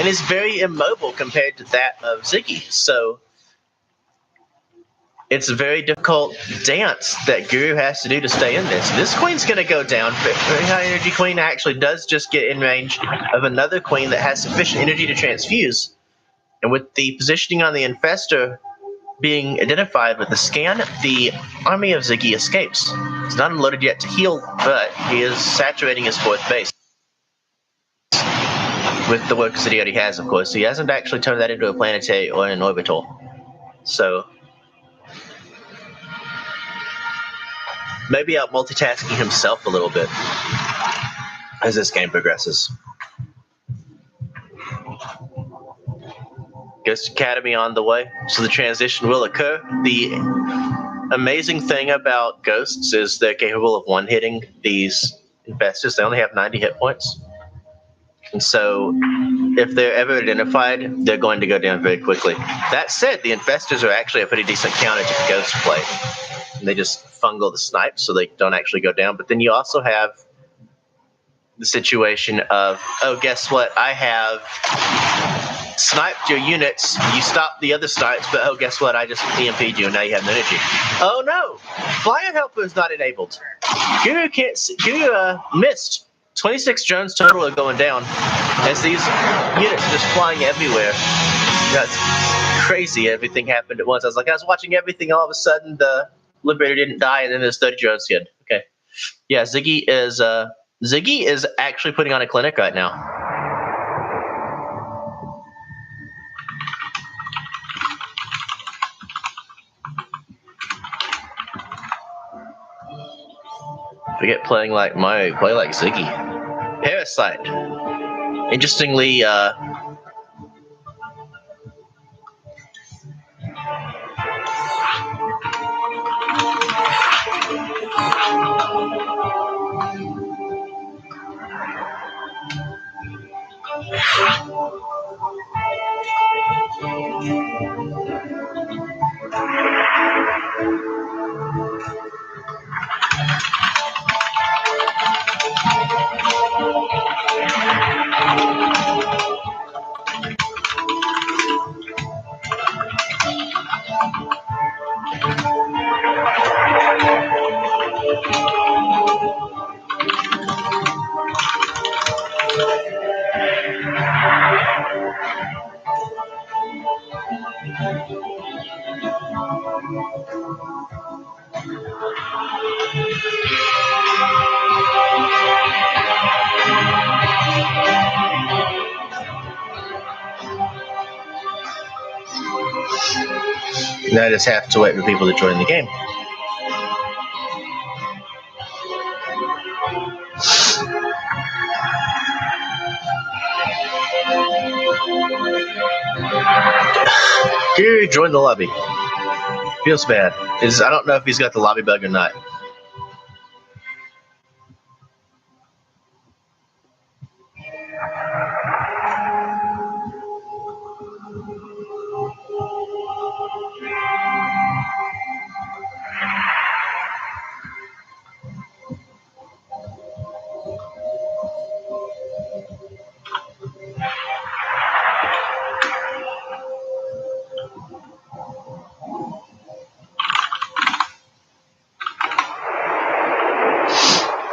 and is very immobile compared to that of Ziggy. So it's a very difficult dance that Guru has to do to stay in this. This queen's going to go down. Very high energy queen actually does just get in range of another queen that has sufficient energy to transfuse. And with the positioning on the infestor being identified with the scan, the army of Ziggy escapes. He's not unloaded yet to heal, but he is saturating his fourth base with the workers that he already has, of course. He hasn't actually turned that into a planetary or an orbital. So maybe out multitasking himself a little bit as this game progresses. Ghost Academy on the way, so the transition will occur. The amazing thing about ghosts is they're capable of one-hitting these infestors. They only have 90 hit points. And so if they're ever identified, they're going to go down very quickly. That said, the infestors are actually a pretty decent counter to the ghost play. And they just fungal the snipe so they don't actually go down. But then you also have the situation of, oh, guess what? I have sniped your units, you stopped the other snipes, but oh, guess what? I just EMP'd you, and now you have no energy. Oh no! Flyer Helper is not enabled. Guru can't see, Guru missed. 26 drones total are going down as these units are just flying everywhere. That's crazy. Everything happened at once. I was watching everything, all of a sudden the Liberator didn't die, and then there's 30 drones hit. Okay. Yeah, Ziggy is actually putting on a clinic right now. Forget playing like Mario, play like Ziggy. Parasite. Interestingly, now I just have to wait for people to join the game. Guru joined the lobby. Feels bad. I don't know if he's got the lobby bug or not.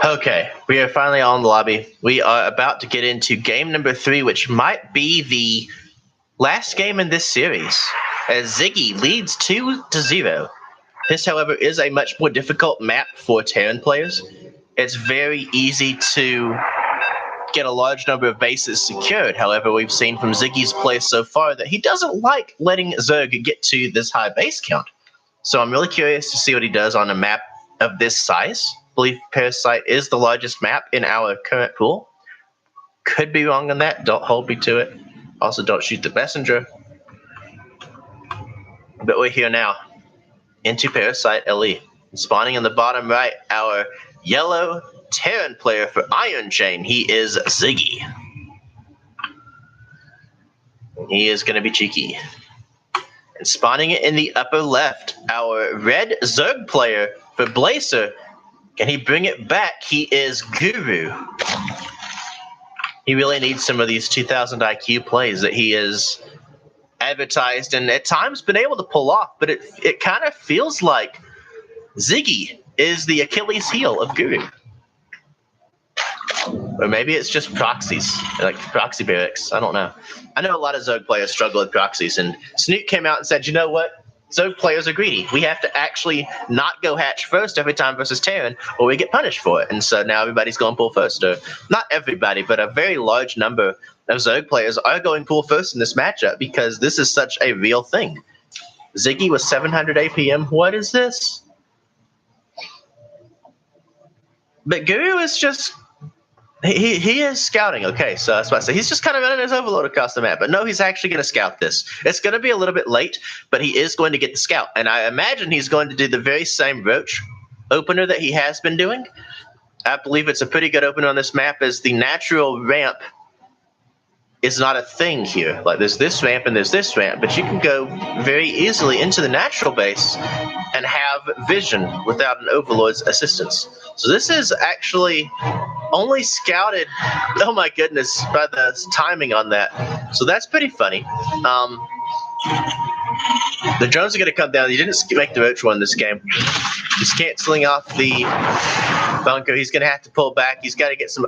Okay, we are finally on the lobby. We are about to get into game number 3, which might be the last game in this series, as Ziggy leads 2-0. This, however, is a much more difficult map for Terran players. It's very easy to get a large number of bases secured. However, we've seen from Ziggy's play so far that he doesn't like letting Zerg get to this high base count. So I'm really curious to see what he does on a map of this size. I believe Parasite is the largest map in our current pool. Could be wrong on that. Don't hold me to it. Also, don't shoot the messenger. But we're here now. Into Parasite LE. Spawning in the bottom right, our yellow Terran player for Iron Chain. He is Ziggy. He is going to be cheeky. And spawning it in the upper left, our red Zerg player for Blazer. Can he bring it back? He is Guru. He really needs some of these 2000 IQ plays that he is advertised and at times been able to pull off, but it kind of feels like Ziggy is the Achilles heel of Guru. Or maybe it's just proxies, like proxy barracks. I don't know. I know a lot of Zerg players struggle with proxies, and Snoot came out and said, you know what? Zerg players are greedy. We have to actually not go hatch first every time versus Terran, or we get punished for it. And so now everybody's going pool first. Or not everybody, but a very large number of Zerg players are going pool first in this matchup because this is such a real thing. Ziggy with 700 APM. What is this? But Guru is just... He is scouting. Okay, so that's what I say. He's just kind of running his overload across the map. But no, he's actually going to scout this. It's going to be a little bit late, but he is going to get the scout. And I imagine he's going to do the very same Roach opener that he has been doing. I believe it's a pretty good opener on this map as the natural ramp is not a thing here. Like there's this ramp and there's this ramp, but you can go very easily into the natural base and have vision without an overlord's assistance. So this is actually only scouted, oh my goodness, by the timing on that. So that's pretty funny. The drones are going to come down. He didn't make the Roach one this game. He's canceling off the bunker. He's going to have to pull back. He's got to get some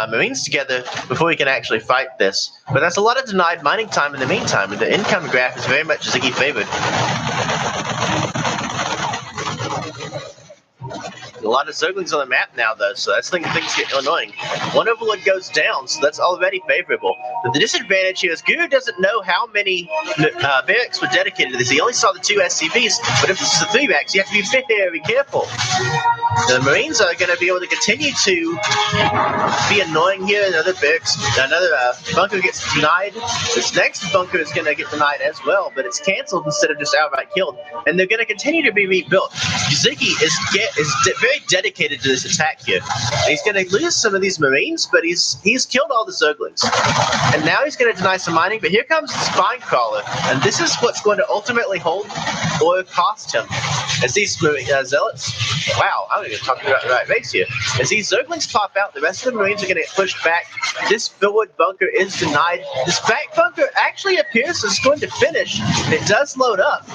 Marines together before we can actually fight this. But that's a lot of denied mining time in the meantime. The income graph is very much Ziggy favored. A lot of Zerglings on the map now, though, so that's things get annoying. One Overlord goes down, so that's already favorable. But the disadvantage here is Guru doesn't know how many barracks were dedicated to this. He only saw the 2 SCVs, but if this is the 3 racks, you have to be very careful. The Marines are going to be able to continue to be annoying here. Another bunker gets denied. This next bunker is going to get denied as well, but it's canceled instead of just outright killed. And they're going to continue to be rebuilt. Ziggy is very dedicated to this attack here. And he's going to lose some of these Marines, but he's killed all the Zerglings. And now he's going to deny some mining, but here comes the Spine Crawler, and this is what's going to ultimately hold or cost him. As these Zealots, wow, I'm going to talk about the right base here. As these Zerglings pop out, the rest of the Marines are going to get pushed back. This forward bunker is denied. This back bunker actually appears it's going to finish. It does load up.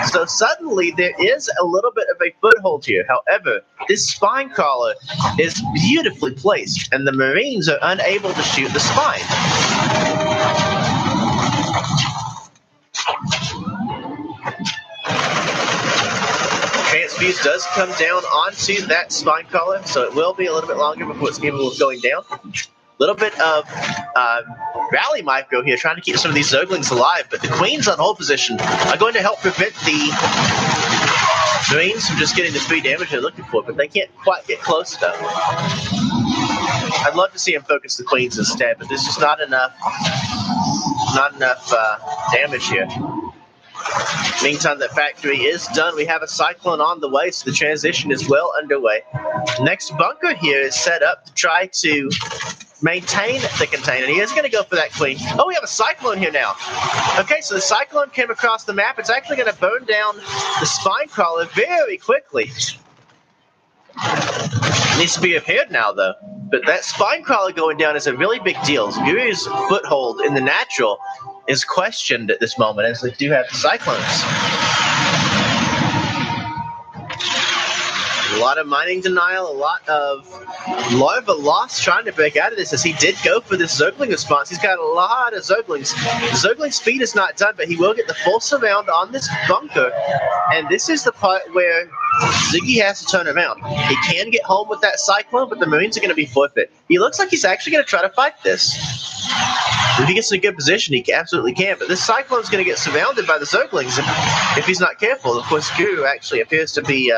So suddenly there is a little bit of a foothold here. However, this Spine Crawler is beautifully placed, and the Marines are unable to shoot the spine. Transfuse does come down onto that Spine Crawler, so it will be a little bit longer before it's capable of going down. A little bit of rally micro here, trying to keep some of these Zerglings alive, but the Queens on hold position are going to help prevent the Marines from just getting the 3 damage they're looking for, but they can't quite get close enough. I'd love to see him focus the Queens instead, but there's just not enough damage here. Meantime, the factory is done. We have a Cyclone on the way, so the transition is well underway. Next bunker here is set up to try to maintain the container. He is going to go for that Queen. Oh, we have a Cyclone here now. Okay, so the Cyclone came across the map. It's actually going to burn down the Spine Crawler very quickly. It needs to be repaired now, though. But that Spine Crawler going down is a really big deal. Guru's foothold in the natural is questioned at this moment, as they do have the Cyclones. A lot of mining denial, a lot of larva loss trying to break out of this, as he did go for this Zergling response. He's got a lot of Zerglings. The Zergling speed is not done, but he will get the full surround on this bunker. And this is the part where Ziggy has to turn around. He can get home with that Cyclone, but the Marines are going to be forfeit. He looks like he's actually going to try to fight this. If he gets in a good position, he absolutely can. But this Cyclone's going to get surrounded by the Zerglings if he's not careful. Of course, Guru actually appears to be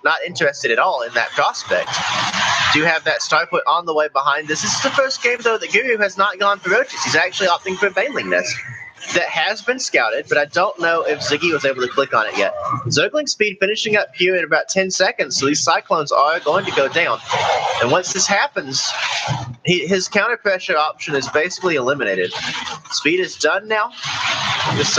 not interested at all in that prospect. Do have that Starport on the way behind this. This is the first game, though, that Guru has not gone for Roaches. He's actually opting for Baneling Nest. That has been scouted, but I don't know if Ziggy was able to click on it yet. Zergling speed finishing up here in about 10 seconds, so these Cyclones are going to go down. And once this happens, his counter pressure option is basically eliminated. Speed is done now. This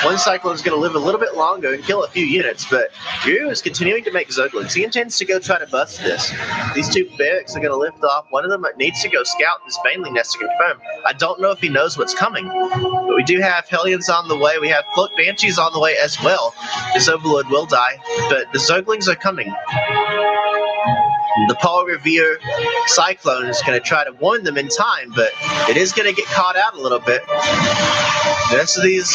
one cyclone is going to live a little bit longer and kill a few units, but Guru is continuing to make Zerglings. He intends to go try to bust this. These two barracks are going to lift off. One of them needs to go scout this Baneling nest to confirm. I don't know if he knows what's coming, but we do have Hellions on the way. We have Cloak Banshees on the way as well. This Overlord will die, but the Zerglings are coming. The Paul Revere Cyclone is going to try to warn them in time, but it is going to get caught out a little bit. The rest of these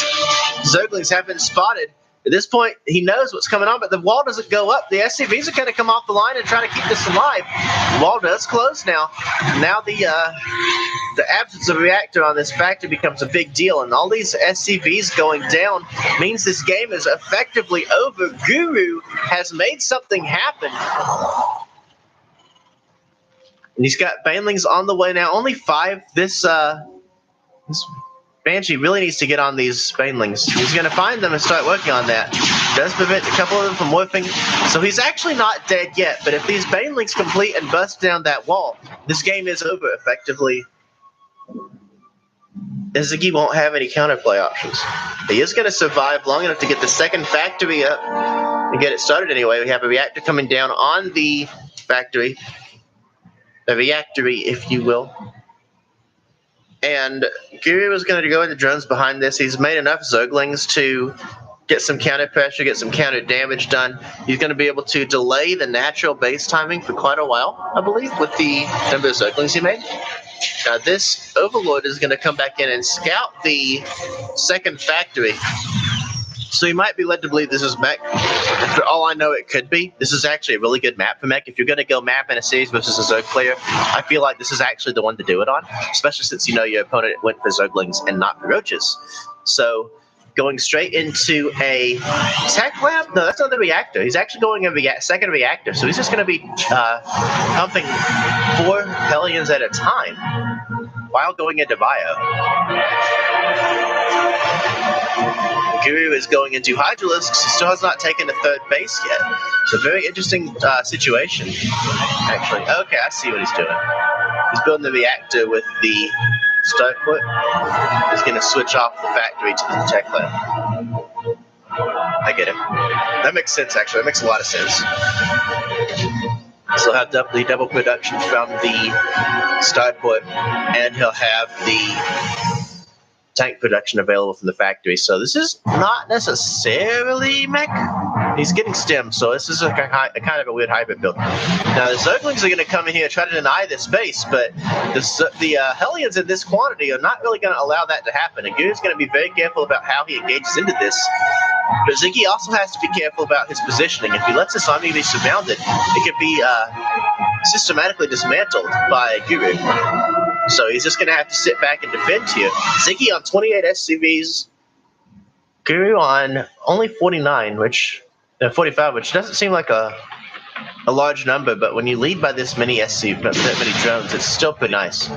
Zerglings have been spotted. At this point, he knows what's coming on, but the wall doesn't go up. The SCVs are going to come off the line and try to keep this alive. The wall does close now. Now the absence of a reactor on this factory becomes a big deal, and all these SCVs going down means this game is effectively over. Guru has made something happen. And he's got Banelings on the way now. Only 5. This Banshee really needs to get on these Banelings. He's going to find them and start working on that. Does prevent a couple of them from morphing. So he's actually not dead yet. But if these Banelings complete and bust down that wall, this game is over effectively. Ziggy won't have any counterplay options. He is going to survive long enough to get the second factory up and get it started anyway. We have a reactor coming down on the factory. A reactory, if you will. And Guru is going to go into drones behind this. He's made enough Zerglings to get some counter pressure, get some counter damage done. He's going to be able to delay the natural base timing for quite a while, I believe, with the number of Zerglings he made. Now this Overlord is going to come back in and scout the second factory. So you might be led to believe this is mech. For all I know, it could be. This is actually a really good map for mech. If you're going to go map in a series versus a Zerg player, I feel like this is actually the one to do it on, especially since you know your opponent went for Zerglings and not for Roaches. So going straight into a tech lab? No, that's not the reactor. He's actually going a second reactor. So he's just going to be pumping 4 Hellions at a time while going into bio. Guru is going into Hydralisks, still has not taken the third base yet. It's a very interesting situation, actually. Okay, I see what he's doing. He's building the reactor with the start put. He's going to switch off the factory to the tech lab. I get it. That makes sense, actually. That makes a lot of sense. So he'll have double production from the start put, and he'll have the tank production available from the factory. So this is not necessarily mech. He's getting stem, so this is a kind of a weird hybrid build. Now the Zerglings are going to come in here and try to deny this base, but the Hellions in this quantity are not really going to allow that to happen. And Guru's going to be very careful about how he engages into this. But Ziggy also has to be careful about his positioning. If he lets this army be surrounded, it could be systematically dismantled by Guru. So he's just going to have to sit back and defend here. Ziggy on 28 SCVs, Guru on only 49, 45, which doesn't seem like a large number, but when you lead by this many that many drones, it's still pretty nice.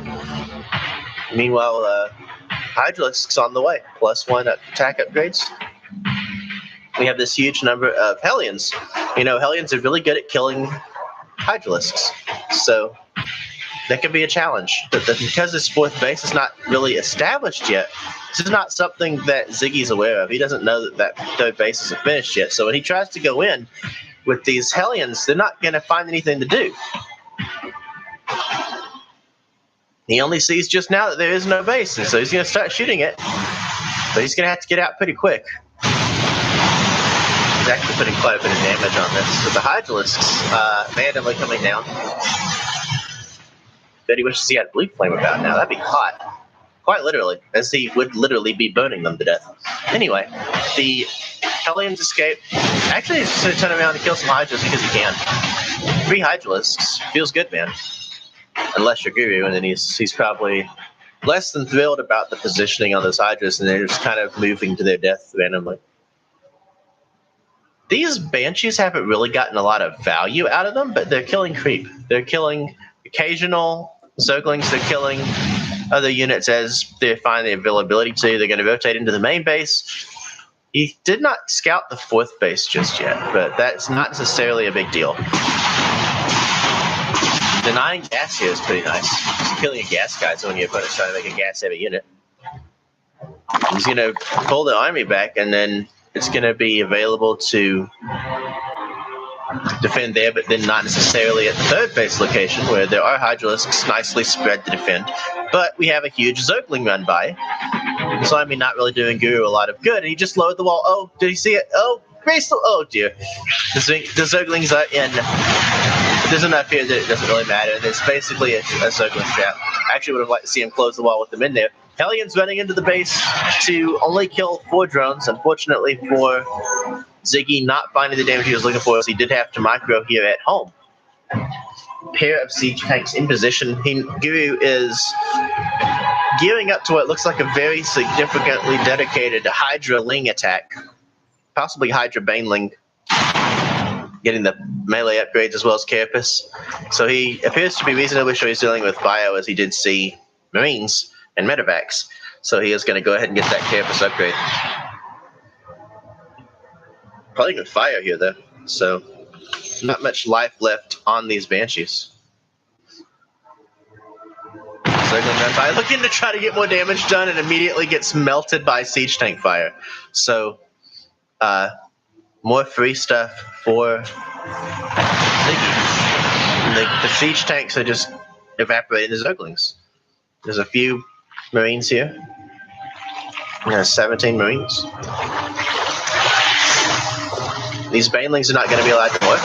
Meanwhile, Hydralisk's on the way, +1 attack upgrades. We have this huge number of Hellions. You know, Hellions are really good at killing Hydralisks, so that could be a challenge. But because this fourth base is not really established yet, this is not something that Ziggy's aware of. He doesn't know that third base isn't finished yet. So when he tries to go in with these Hellions, they're not going to find anything to do. He only sees just now that there is no base, and so he's going to start shooting it. But he's going to have to get out pretty quick. He's actually putting quite a bit of damage on this. So the Hydralisks randomly coming down. Bet he wishes he had Blue Flame about now. That'd be hot. Quite literally, as he would literally be burning them to death. Anyway, the Hellions escape. Actually, he's just going to turn around and kill some Hydras because he can. 3 Hydralisks. Feels good, man. Unless you're Guru, and then he's probably less than thrilled about the positioning on those Hydras, and they're just kind of moving to their death randomly. These Banshees haven't really gotten a lot of value out of them, but they're killing creep. They're killing occasional Zerglings. They're killing other units as they find the availability to. They're going to rotate into the main base. He did not scout the fourth base just yet, but that's not necessarily a big deal. Denying gas here is pretty nice. Just killing a gas guy so when your opponent's trying to make a gas-heavy unit. He's going to pull the army back, and then it's going to be available to defend there, but then not necessarily at the third base location, where there are Hydralisks nicely spread to defend. But we have a huge Zergling run by. So, I mean, not really doing Guru a lot of good. And he just lowered the wall. Oh, did he see it? Oh, Graceful. Oh, dear. The Zerglings are in. There's enough here that it doesn't really matter. It's basically a Zergling trap. I actually would have liked to see him close the wall with them in there. Hellions running into the base to only kill 4 drones. Unfortunately for Ziggy, not finding the damage he was looking for, as he did have to micro here at home. Pair of siege tanks in position. Guru is gearing up to what looks like a very significantly dedicated Hydra Ling attack. Possibly Hydra Baneling, getting the melee upgrades as well as Carapace. So he appears to be reasonably sure he's dealing with Bio, as he did see Marines and Medevacs. So he is going to go ahead and get that Carapace upgrade. Probably going to fire here, though. So not much life left on these Banshees. Looking to try to get more damage done and immediately gets melted by siege tank fire. So more free stuff for Ziggy. The siege tanks are just evaporating the Zerglings. There's a few Marines here. There's 17 Marines. These Banelings are not going to be allowed to work.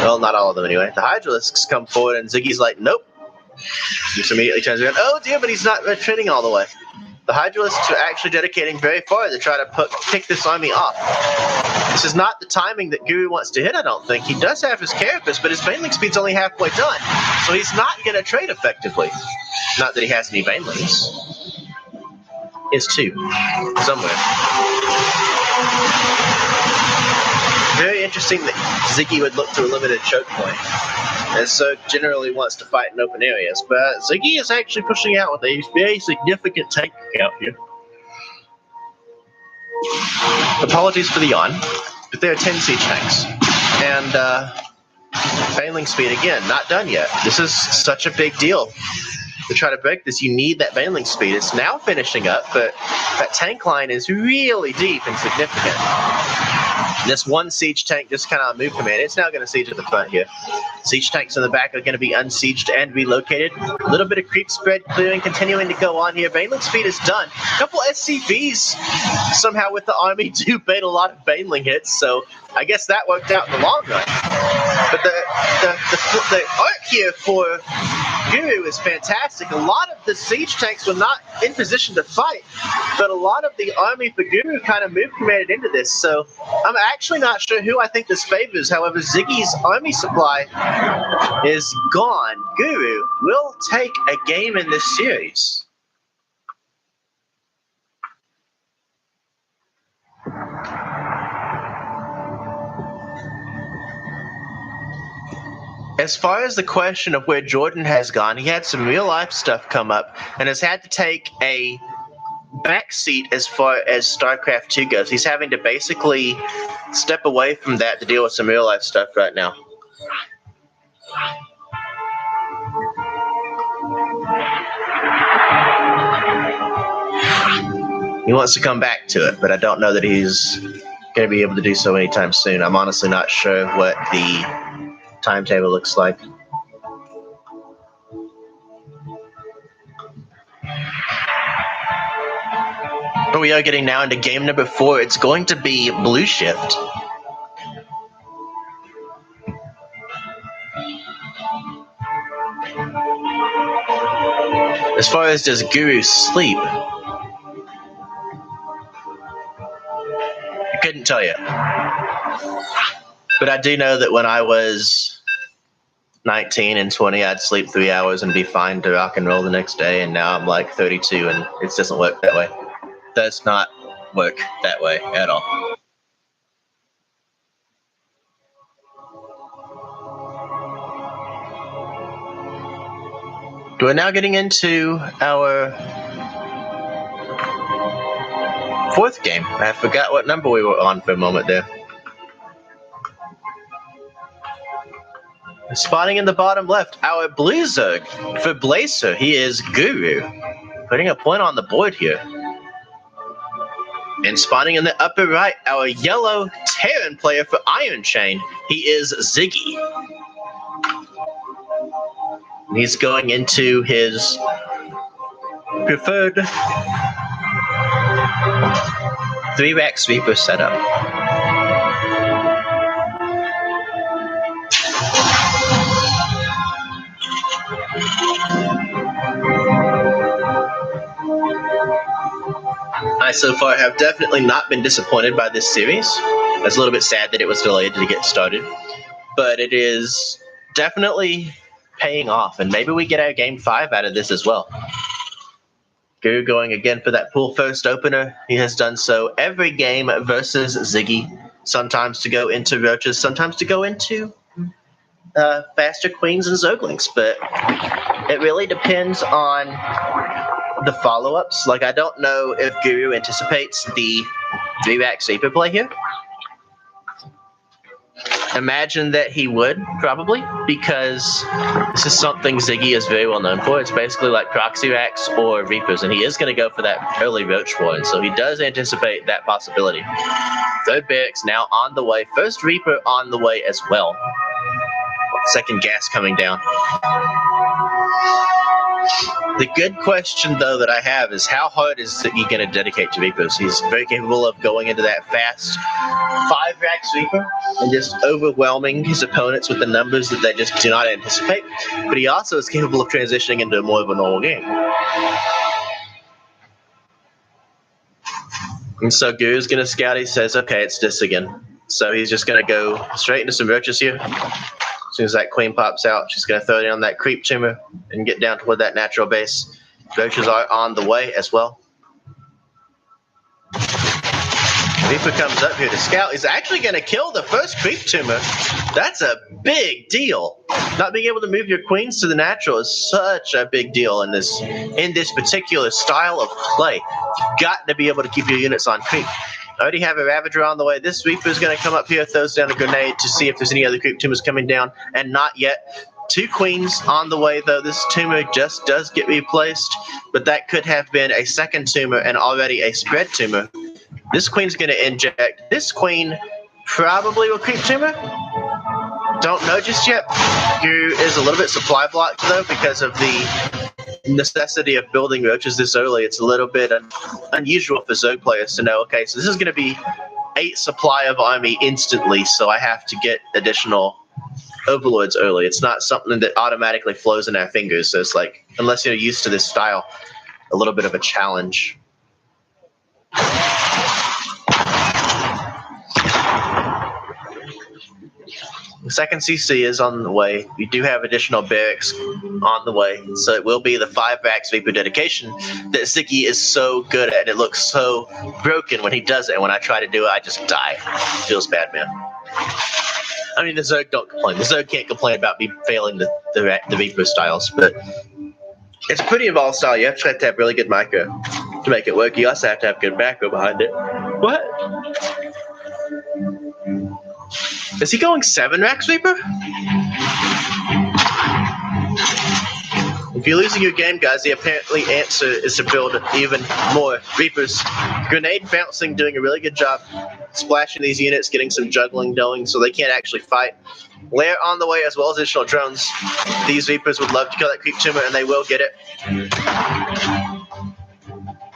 Well, not all of them anyway. The Hydralisks come forward and Ziggy's like, nope. Just immediately turns around. Oh dear, but he's not retreating all the way. The Hydralisks are actually dedicating very far to try to kick this army off. This is not the timing that Guru wants to hit, I don't think. He does have his Carapace, but his Baneling speed's only halfway done. So he's not going to trade effectively. Not that he has any Banelings. He has 2. Somewhere. Very interesting that Ziggy would look to a limited choke point, and so generally wants to fight in open areas. But Ziggy is actually pushing out with a very significant tank count here. Apologies for the yawn, but there are 10 siege tanks. And Baneling speed, again, not done yet. This is such a big deal. To try to break this, you need that Baneling speed. It's now finishing up, but that tank line is really deep and significant. This one siege tank just kind of moved command. It's now going to siege at the front here. Siege tanks in the back are going to be unsieged and relocated. A little bit of creep spread clearing continuing to go on here. Baneling speed is done. A couple SCVs somehow with the army do bait a lot of Baneling hits, so I guess that worked out in the long run. But the arc here for Guru is fantastic. A lot of the siege tanks were not in position to fight, but a lot of the army for Guru kind of moved commanded into this. So I'm actually not sure who I think this favors. However, Ziggy's army supply is gone. Guru will take a game in this series. As far as the question of where Jordan has gone, he had some real-life stuff come up and has had to take a backseat as far as StarCraft 2 goes. He's having to basically step away from that to deal with some real-life stuff right now. He wants to come back to it, but I don't know that he's going to be able to do so anytime soon. I'm honestly not sure what the timetable looks like. But we are getting now into game number 4. It's going to be Blue Shift. As far as does Guru sleep, I couldn't tell you. But I do know that when I was 19 and 20, I'd sleep 3 hours and be fine to rock and roll the next day, and now I'm like 32 and it doesn't work that way. Does not work that way at all. We're now getting into our 4th game. I forgot what number we were on for a moment there. Spawning in the bottom left, our blue Zerg for Blazer. He is Guru, putting a point on the board here. And spawning in the upper right, our yellow Terran player for Iron Chain. He is Ziggy. He's going into his preferred 3-rack sweeper setup. I so far have definitely not been disappointed by this series. I was a little bit sad that it was delayed to get started, but it is definitely paying off, and maybe we get our game 5 out of this as well. Guru going again for that pool first opener. He has done so every game versus Ziggy, sometimes to go into roaches, sometimes to go into faster queens and zerglings, but it really depends on the follow-ups. Like, I don't know if Guru anticipates the 3-rack sweeper play here. Imagine that he would, probably, because this is something Ziggy is very well known for. It's basically like proxy racks or reapers, and he is going to go for that early roach one, so he does anticipate that possibility. Third barracks now on the way. First reaper on the way as well. Second gas coming down. The good question, though, that I have is how hard is Ziggy going to dedicate to reapers? He's very capable of going into that fast 5-rack sweeper and just overwhelming his opponents with the numbers that they just do not anticipate. But he also is capable of transitioning into more of a normal game. And so Guru's going to scout. He says, okay, it's this again. So he's just going to go straight into some roaches here. As soon as that queen pops out, she's going to throw down that creep tumor and get down toward that natural base. Roaches are on the way as well. Reaper comes up here to scout. He's actually going to kill the first creep tumor. That's a big deal. Not being able to move your queens to the natural is such a big deal in this particular style of play. You've got to be able to keep your units on creep. I already have a Ravager on the way. This Reaper is going to come up here, throws down a grenade to see if there's any other creep tumors coming down, and not yet. 2 queens on the way, though. This tumor just does get replaced, but that could have been a second tumor and already a spread tumor. This queen's going to inject. This queen probably will creep tumor. Don't know just yet. Guru is a little bit supply blocked, though, because of the necessity of building roaches this early. It's a little bit unusual for Zerg players to know, okay, so this is going to be 8 supply of army instantly, so I have to get additional overlords early. It's not something that automatically flows in our fingers, so it's like, unless you're used to this style, a little bit of a challenge. The second CC is on the way. We do have additional barracks on the way, so it will be the 5-rack sweeper dedication that Ziggy is so good at. It looks so broken when he does it, and when I try to do it, I just die. It feels bad, man. I mean, the Zerg don't complain. The Zerg can't complain about me failing the Reaper styles, but it's a pretty involved style. You have to have really good micro to make it work. You also have to have good macro behind it. What? Is he going 7-rack sweeper? If you're losing your game, guys, the apparently answer is to build even more Reapers. Grenade bouncing, doing a really good job splashing these units, getting some juggling going so they can't actually fight. Lair on the way as well as additional drones. These Reapers would love to kill that creep tumor, and they will get it.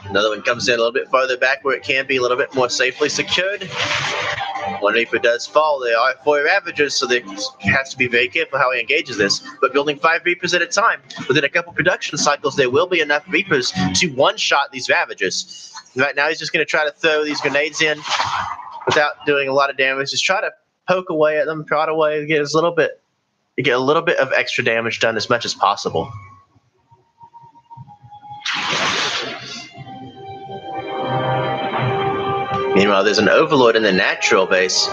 Another one comes in a little bit farther back where it can be a little bit more safely secured. One Reaper does fall. There are 4 Ravagers, so there has to be very careful how he engages this. But building 5 Reapers at a time, within a couple production cycles, there will be enough Reapers to one-shot these Ravagers. Right now, he's just going to try to throw these grenades in without doing a lot of damage. Just try to poke away at them, prod away, get a little bit of extra damage done as much as possible. Meanwhile, there's an Overlord in the natural base.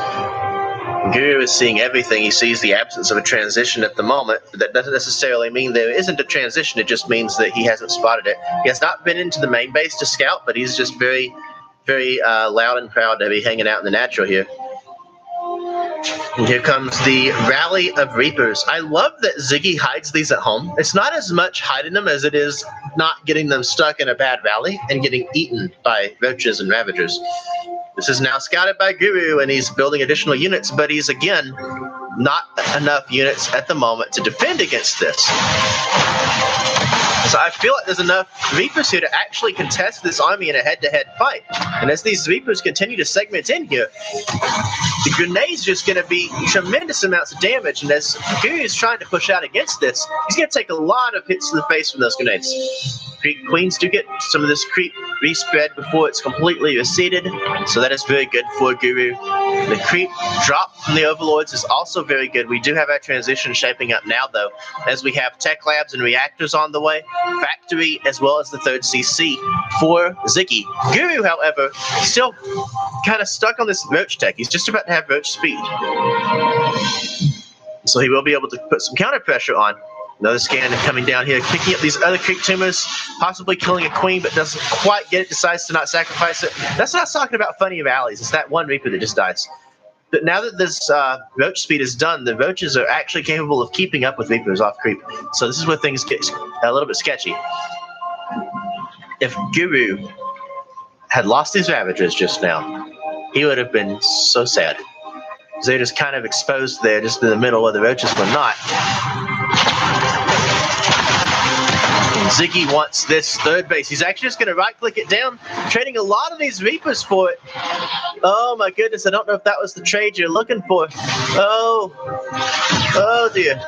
Guru is seeing everything. He sees the absence of a transition at the moment. But that doesn't necessarily mean there isn't a transition. It just means that he hasn't spotted it. He has not been into the main base to scout, but he's just very, very loud and proud to be hanging out in the natural here. And here comes the Rally of Reapers. I love that Ziggy hides these at home. It's not as much hiding them as it is not getting them stuck in a bad rally and getting eaten by roaches and ravagers. This is now scouted by Guru, and he's building additional units, but he's, again, not enough units at the moment to defend against this. So I feel like there's enough Reapers here to actually contest this army in a head-to-head fight. And as these Reapers continue to segment in here, the grenade's just going to be tremendous amounts of damage. And as Guru is trying to push out against this, he's going to take a lot of hits to the face from those grenades. Queens do get some of this creep respread before it's completely receded, so that is very good for Guru. The creep drop from the Overlords is also very good. We do have our transition shaping up now, though, as we have tech labs and reactors on the way, factory, as well as the third CC for Ziggy. Guru, however, still kind of stuck on this roach tech. He's just about to have roach speed, so he will be able to put some counter pressure on. Another scan coming down here, picking up these other creep tumors, possibly killing a queen, but doesn't quite get it, decides to not sacrifice it. That's not talking about funny rallies. It's that one Reaper that just dies. But now that this roach speed is done, the roaches are actually capable of keeping up with Reapers off creep. So this is where things get a little bit sketchy. If Guru had lost his Ravagers just now, he would have been so sad. They're just kind of exposed there, just in the middle where the roaches were not. Ziggy wants this third base. He's actually just going to right-click it down, trading a lot of these Reapers for it. Oh, my goodness. I don't know if that was the trade you're looking for. Oh, dear.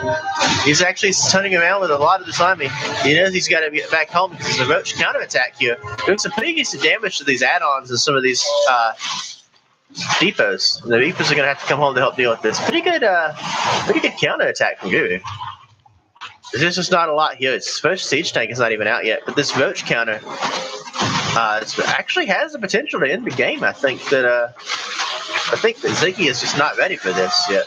He's actually turning around with a lot of this army. He knows he's got to get back home because there's a roach counterattack here. Doing some pretty decent damage to these add-ons and some of these depots. The Reapers are going to have to come home to help deal with this. Pretty good counterattack from Guru. There's just not a lot here. Its first siege tank is not even out yet, but this roach counter actually has the potential to end the game. I think that Ziggy is just not ready for this yet.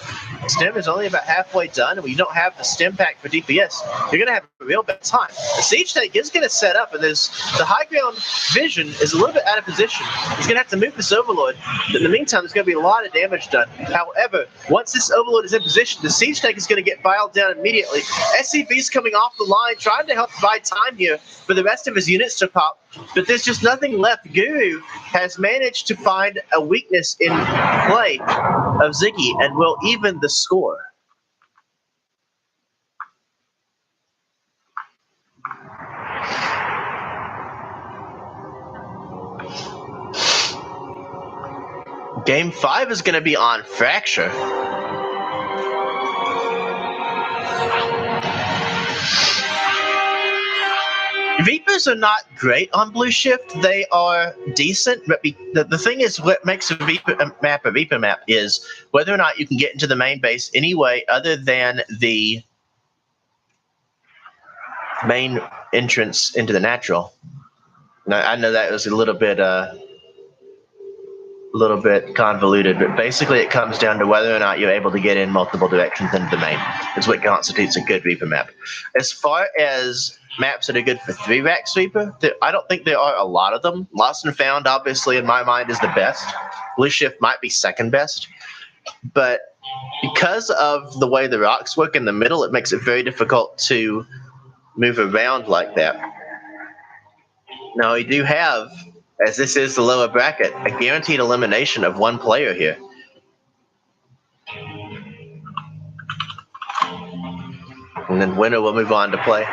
Stem is only about halfway done, and when you don't have the stem pack for DPS, you're going to have a real bad time. The siege tank is going to set up, and the high ground vision is a little bit out of position. He's going to have to move this Overlord. But in the meantime, there's going to be a lot of damage done. However, once this Overlord is in position, the siege tank is going to get filed down immediately. SCV's coming off the line, trying to help provide time here for the rest of his units to pop. But there's just nothing left. Guru has managed to find a weakness in play of Ziggy and will even the score. Game 5 is going to be on Fracture. Reapers are not great on Blue Shift. They are decent, but the thing is, what makes a Reaper map is whether or not you can get into the main base any way other than the main entrance into the natural. Now, I know that was a little bit convoluted, but basically it comes down to whether or not you're able to get in multiple directions into the main. It's what constitutes a good Reaper map. As far as maps that are good for 3-rack sweeper, I don't think there are a lot of them. Lost and Found, obviously, in my mind, is the best. Blue Shift might be second best. But because of the way the rocks work in the middle, it makes it very difficult to move around like that. Now, we do have, as this is the lower bracket, a guaranteed elimination of one player here. And then winner will move on to play.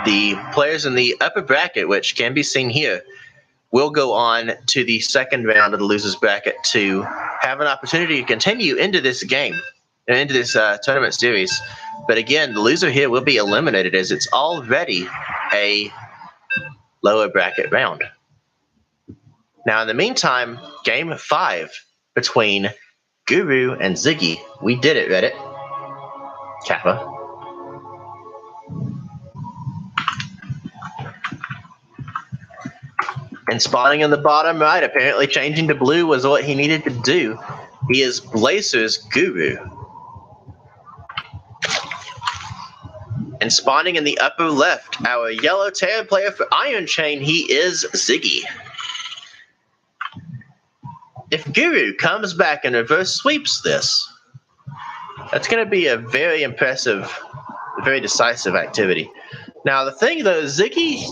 The players in the upper bracket, which can be seen here, will go on to the second round of the losers bracket to have an opportunity to continue into this game, into this tournament series. But again, the loser here will be eliminated as it's already a lower bracket round. Now, in the meantime, game 5 between Guru and Ziggy. We did it, Reddit. Kappa. And spawning in the bottom right, apparently changing to blue was what he needed to do. He is Blazer's Guru. And spawning in the upper left, our yellow Terran player for Iron Chain, he is Ziggy. If Guru comes back and reverse sweeps this, That's going to be a very impressive, very decisive activity. Now, the thing, though, Ziggy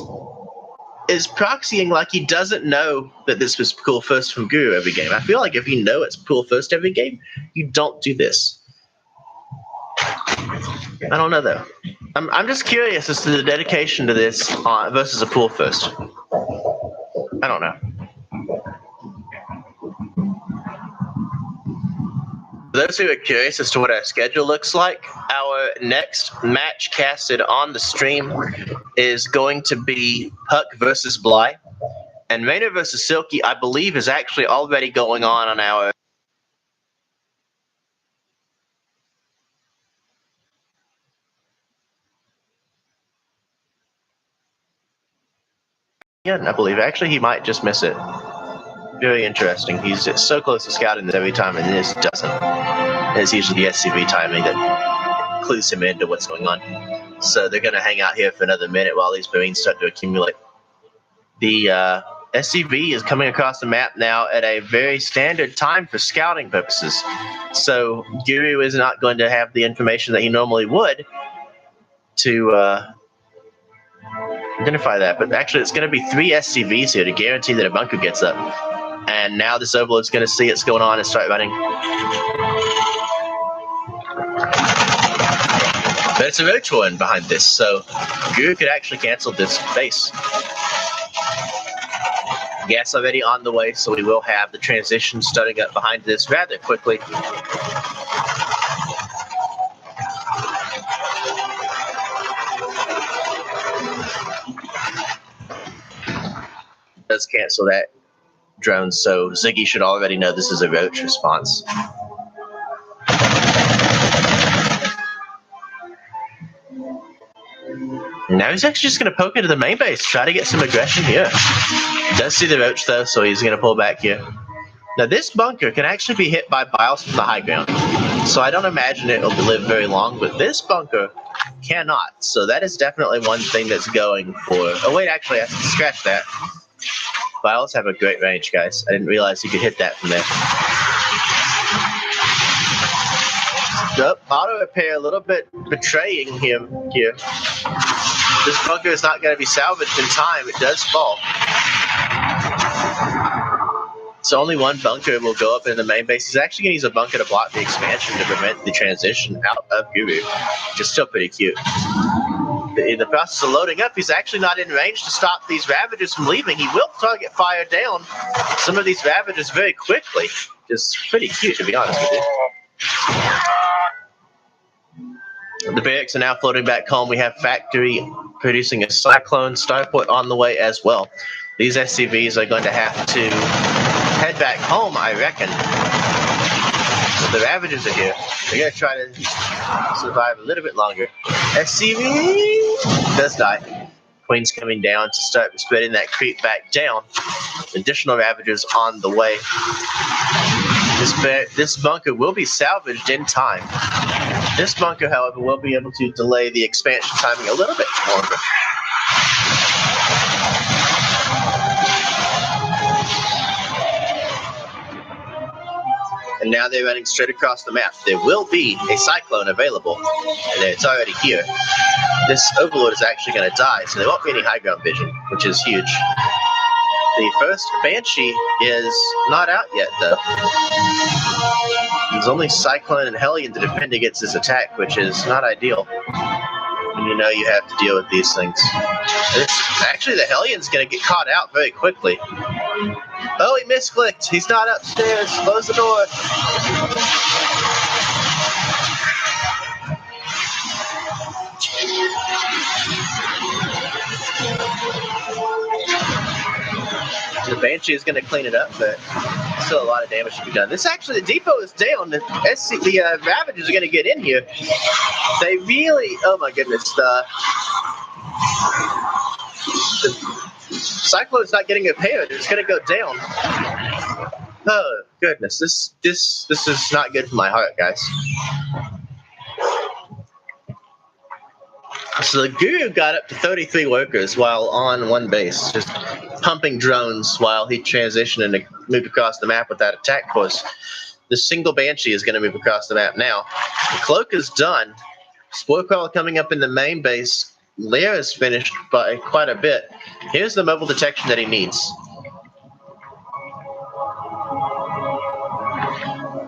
is proxying like he doesn't know that this was pool first from Guru every game. I feel like if you know it's pool first every game, you don't do this. I don't know, though. I'm just curious as to the dedication to this versus a pool first. I don't know. For those who are curious as to what our schedule looks like, our next match casted on the stream is going to be Puck versus Bly. And Rainer versus Silky, I believe, is actually already going on our... Yeah, I believe. Actually, he might just miss it. Very interesting. He's so close to scouting this every time, and this doesn't. It's usually the SCV timing that clues him into what's going on. So they're going to hang out here for another minute while these Marines start to accumulate. The SCV is coming across the map now at a very standard time for scouting purposes. So Guru is not going to have the information that he normally would to identify that. But actually, it's going to be 3 SCVs here to guarantee that a bunker gets up. And now this Overlord's going to see what's going on and start running. But it's a roach one behind this, so Guru could actually cancel this base. Gas already on the way, so we will have the transition starting up behind this rather quickly. Does cancel that drone, so Ziggy should already know this is a roach response. Now he's actually just going to poke into the main base, try to get some aggression here. Does see the roach, though, so he's going to pull back here. Now, this bunker can actually be hit by Biles from the high ground, so I don't imagine it will live very long, but this bunker cannot. So that is definitely one thing that's going for... Oh, wait, actually, I have to scratch that. Biles have a great range, guys. I didn't realize you could hit that from there. Nope, auto repair a little bit betraying him here. This bunker is not going to be salvaged in time. It does fall. So only one bunker will go up in the main base. He's actually going to use a bunker to block the expansion to prevent the transition out of Guru, which is still pretty cute. In the process of loading up, he's actually not in range to stop these Ravagers from leaving. He will target fire down some of these Ravagers very quickly. Just pretty cute, to be honest with you. The barracks are now floating back home. We have Factory producing a Cyclone Starport on the way as well. These SCVs are going to have to head back home, I reckon. The Ravagers are here. They're going to try to survive a little bit longer. SCV does die. Queen's coming down to start spreading that creep back down. Additional Ravagers on the way. This bunker will be salvaged in time. This bunker, however, will be able to delay the expansion timing a little bit longer. And now they're running straight across the map. There will be a Cyclone available, and it's already here. This Overlord is actually going to die, so there won't be any high ground vision, which is huge. The first Banshee is not out yet, though. There's only Cyclone and Hellion to defend against this attack, which is not ideal. And you know you have to deal with these things. Actually, the Hellion's going to get caught out very quickly. Oh, he misclicked. He's not upstairs. Close the door. The Banshee is going to clean it up, but still a lot of damage to be done. This actually, the depot is down. The Ravagers are going to get in here. They really, oh my goodness. The Cyclone's not getting repaired. It's going to go down. Oh goodness, this is not good for my heart, guys. So the Guru got up to 33 workers while on one base, just pumping drones while he transitioned and moved across the map with that attack force. the single Banshee is going to move across the map now. The Cloak is done. Spore Crawler coming up in the main base. Lair is finished by quite a bit. Here's the mobile detection that he needs.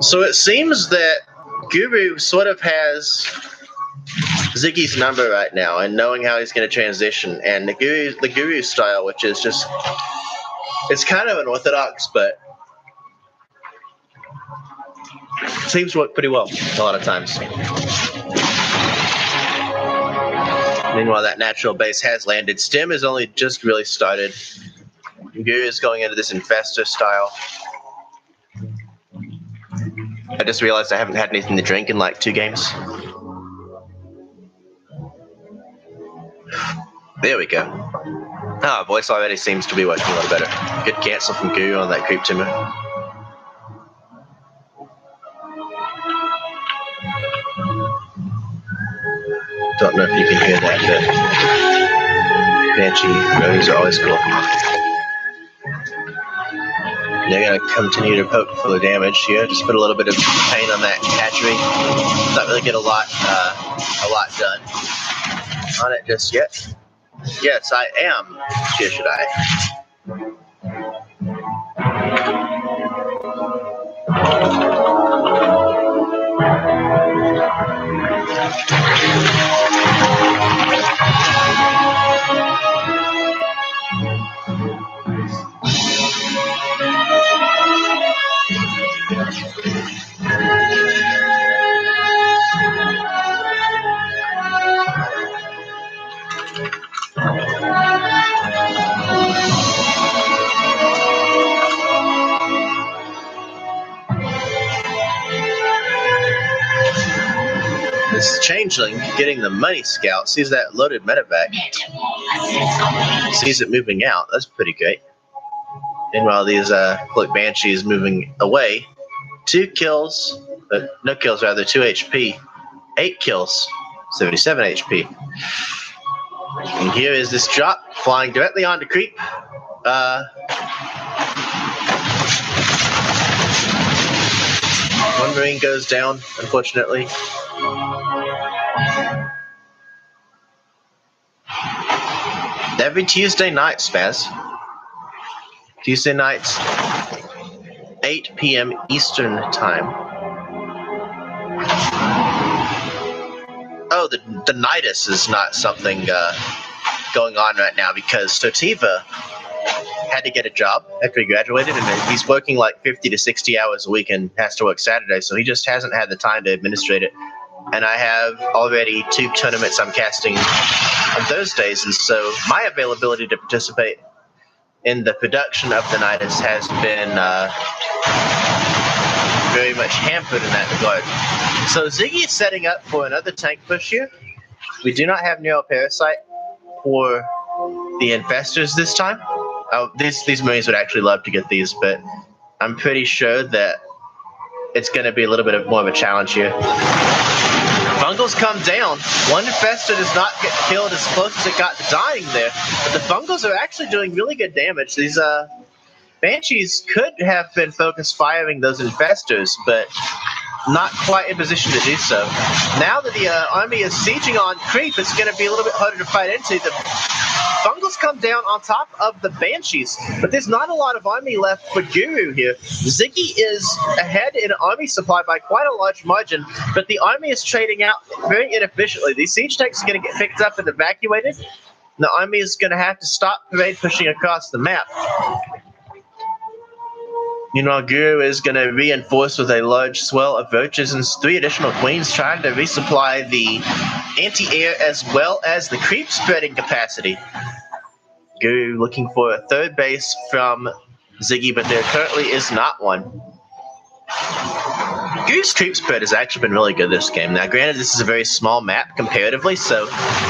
So it seems that Guru sort of has Ziggy's number right now, and knowing how he's going to transition, and the Guru style, which is just, it's kind of unorthodox, but it seems to work pretty well a lot of times. Meanwhile, that natural base has landed. Stem has only just really started. Guru is going into this Infestor style. I just realized I haven't had anything to drink in like 2 games. There we go. Ah, voice already seems to be working a little better. Good cancel from Guru on that creep timber. Don't know if you can hear that, but Banshee rows are always cool. They're going to continue to poke for the damage here. Just put a little bit of pain on that hatchery. Not really get a lot done on it just yet. Yes, I am. Should I? This changeling getting the money scout, sees that loaded medevac, sees it moving out. That's pretty great. Meanwhile, these Cloak Banshee is moving away. 2 kills, no kills rather, 2 HP. 8 kills, 77 HP. And here is this drop flying directly onto creep. One Marine goes down, unfortunately. Every Tuesday night, Spaz. Tuesday nights, 8 p.m. Eastern Time. Oh, the Nidus is not something going on right now because Sotiva had to get a job after he graduated, and he's working like 50 to 60 hours a week and has to work Saturday, so he just hasn't had the time to administrate it. And I have already 2 tournaments I'm casting on Thursdays, and so my availability to participate in the production of the Nidus has been very much hampered in that regard. So Ziggy is setting up for another tank push here. We do not have Neural Parasite for the Infestors this time. These Marines would actually love to get these, but I'm pretty sure that it's going to be a little bit more of a challenge here. Fungals come down. One Infestor does not get killed as close as it got to dying there, but the Fungals are actually doing really good damage. These Banshees could have been focused firing those Infestors, but not quite in position to do so. Now that the army is sieging on creep, it's going to be a little bit harder to fight into. The Fungals come down on top of the Banshees, but there's not a lot of army left for Guru here. Ziggy is ahead in army supply by quite a large margin, but the army is trading out very inefficiently. These siege tanks are going to get picked up and evacuated. The army is going to have to stop parade pushing across the map. Meanwhile, Guru is going to reinforce with a large swell of Roaches and 3 additional Queens, trying to resupply the anti-air as well as the creep spreading capacity. Guru looking for a 3rd base from Ziggy, but there currently is not one. Guru's creep spread has actually been really good this game. Now, granted, this is a very small map comparatively, so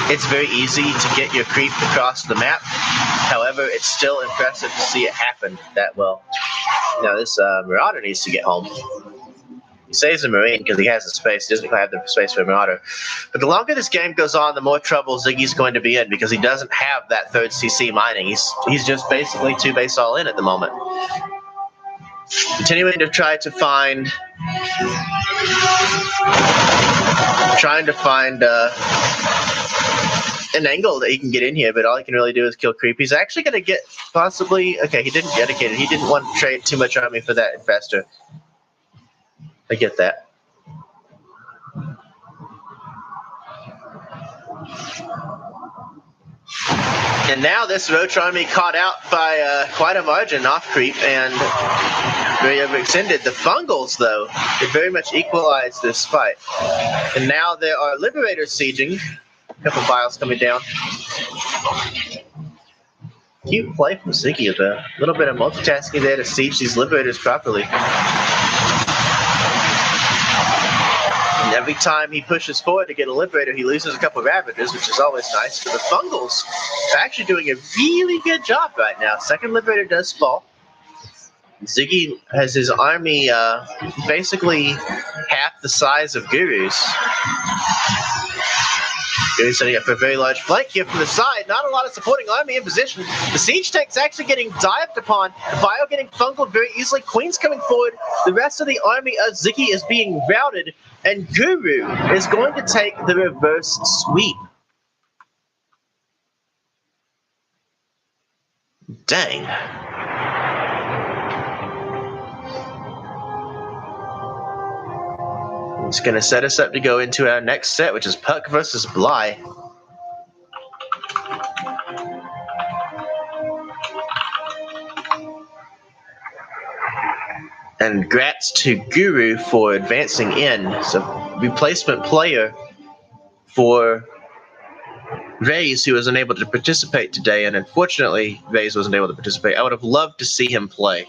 it's very easy to get your creep across the map. However, it's still impressive to see it happen that well. Now, this Marauder needs to get home. He saves a Marine because he has the space. He doesn't quite have the space for a Marauder. But the longer this game goes on, the more trouble Ziggy's going to be in because he doesn't have that 3rd CC mining. He's just basically 2 base all in at the moment. Continuing to try to find Trying to find an angle that he can get in here, but all he can really do is kill creep. He's actually going to get possibly... Okay, he didn't dedicate it. He didn't want to trade too much army for that infestor. I get that. And now this Roach army caught out by quite a margin off creep and very overextended. The Fungals, though, they very much equalized this fight. And now there are Liberators sieging. A couple files coming down. Cute play from Ziggy, a little bit of multitasking there to siege these Liberators properly. And every time he pushes forward to get a Liberator, he loses a couple of Ravagers, which is always nice. But the Fungals are actually doing a really good job right now. Second Liberator does fall. Ziggy has his army basically half the size of Guru's. Guru's setting up for a very large flank here from the side. Not a lot of supporting army in position. The siege tank's actually getting dived upon. The Bio getting fungled very easily. Queen's coming forward. The rest of the army of Ziggy is being routed. And Guru is going to take the reverse sweep. Dang. It's going to set us up to go into our next set, which is Puck versus Bly. And grats to Guru for advancing in. So replacement player for Vase, who was unable to participate today. And unfortunately, Vase wasn't able to participate. I would have loved to see him play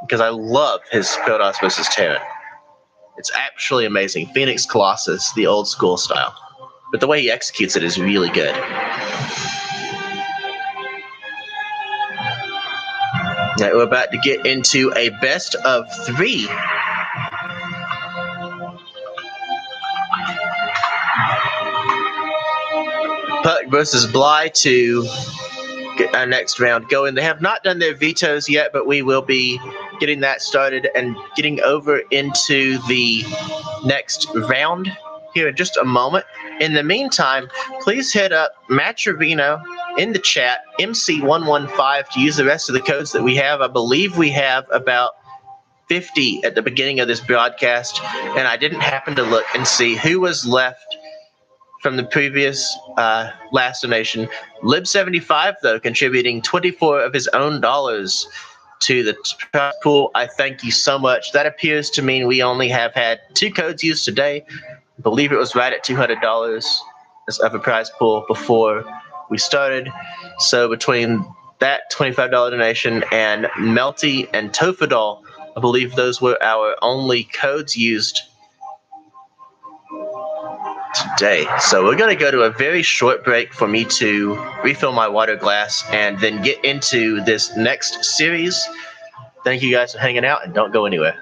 because I love his Protoss versus Terran. It's actually amazing. Phoenix Colossus, the old school style. But the way he executes it is really good. Now we're about to get into a best of 3. Puck versus Bly to get our next round going. They have not done their vetoes yet, but we will be getting that started and getting over into the next round here in just a moment. In the meantime, please hit up Maturino in the chat, MC115, to use the rest of the codes that we have. I believe we have about 50 at the beginning of this broadcast, and I didn't happen to look and see who was left from the previous last donation. Lib75, though, contributing 24 of his own dollars to the prize pool. I thank you so much. That appears to mean we only have had 2 codes used today. I believe it was right at $200 of a prize pool before we started. So between that $25 donation and Melty and Tofadol, I believe those were our only codes used today. So we're going to go to a very short break for me to refill my water glass and then get into this next series. Thank you guys for hanging out, and don't go anywhere.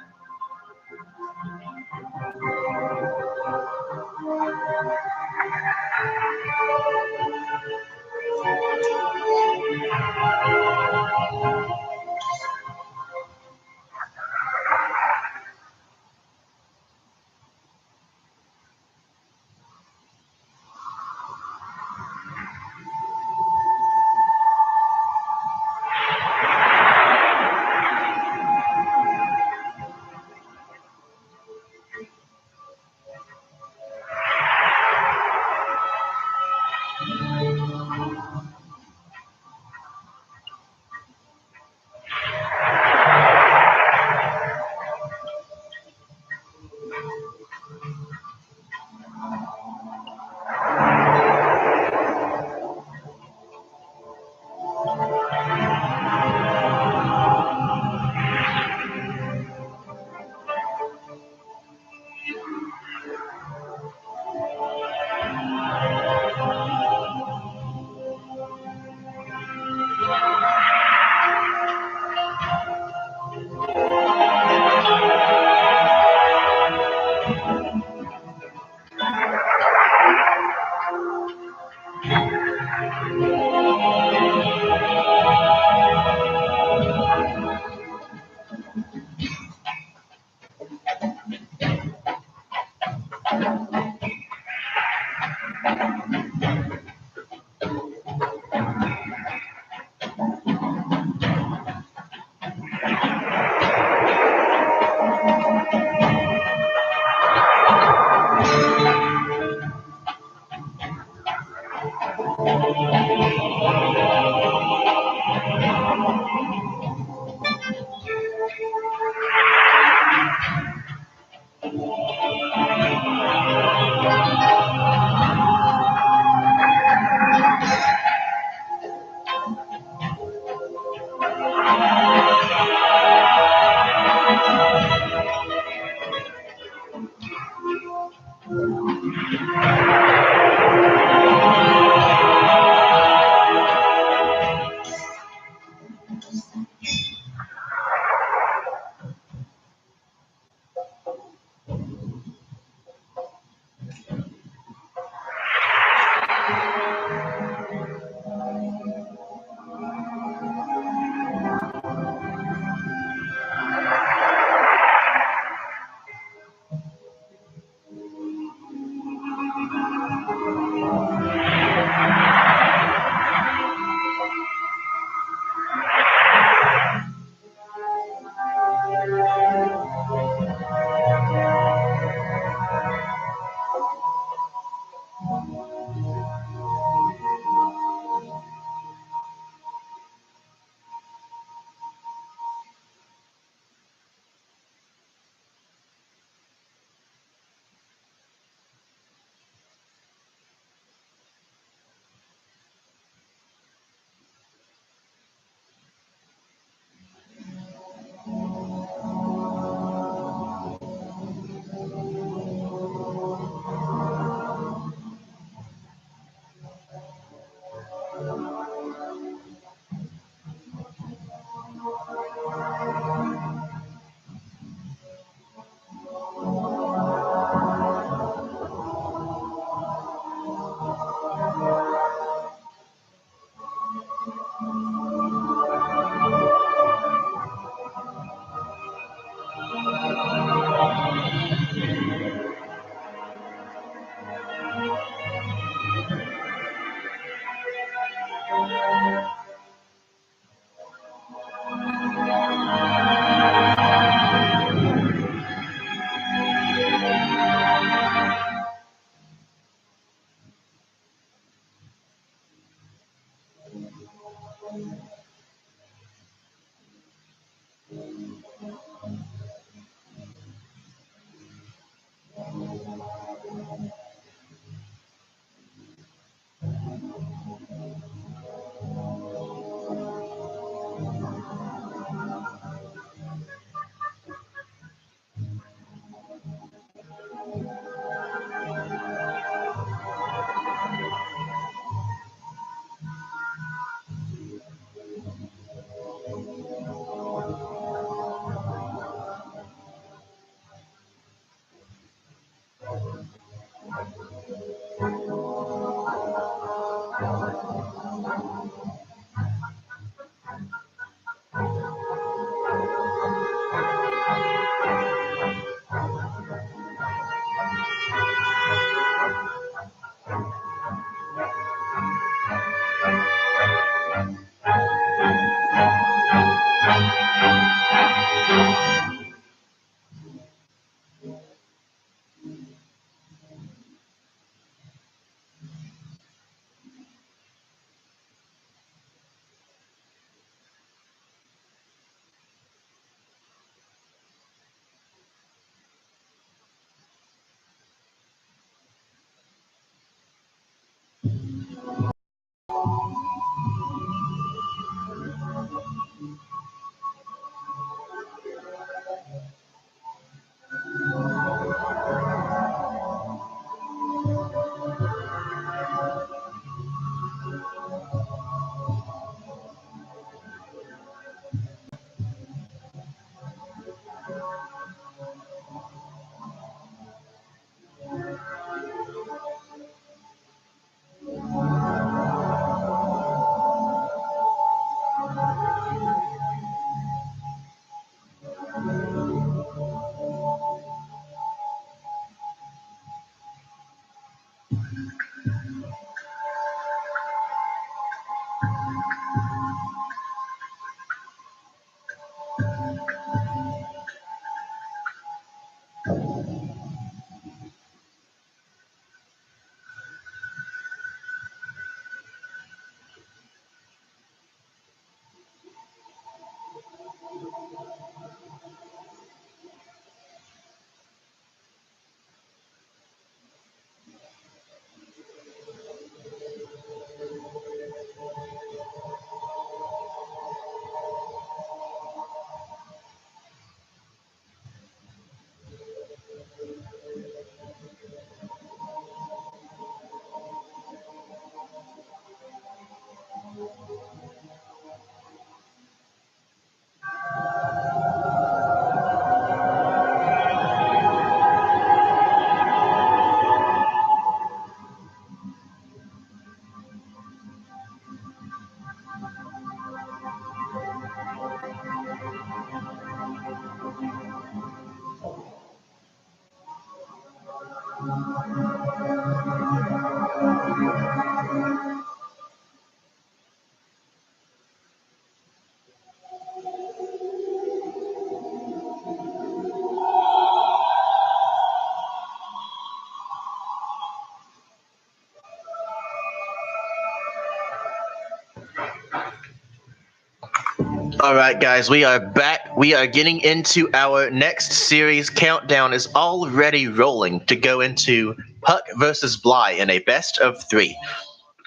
All right, guys, we are back. We are getting into our next series. Countdown is already rolling to go into Puck versus Bly in a best of 3.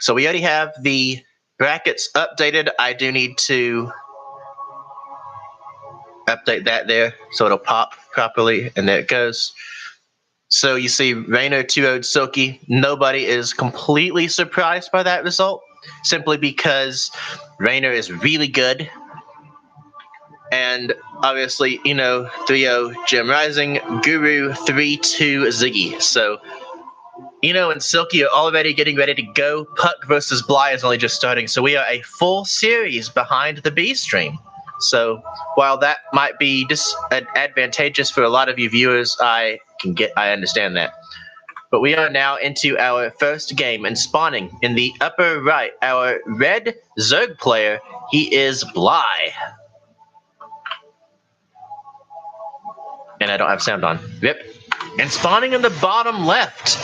So we already have the brackets updated. I do need to update that there so it'll pop properly, and there it goes. So you see Rainer 2-0'd Silky. Nobody is completely surprised by that result, simply because Rainer is really good. And obviously, 3-0 Gem Rising, Guru 3-2 Ziggy. So, and Silky are already getting ready to go. Puck versus Bly is only just starting. So we are a full series behind the B stream. So while that might be advantageous for a lot of you viewers, I understand that. But we are now into our first game, and spawning in the upper right, our red Zerg player, he is Bly. And I don't have sound on. Yep. And spawning in the bottom left,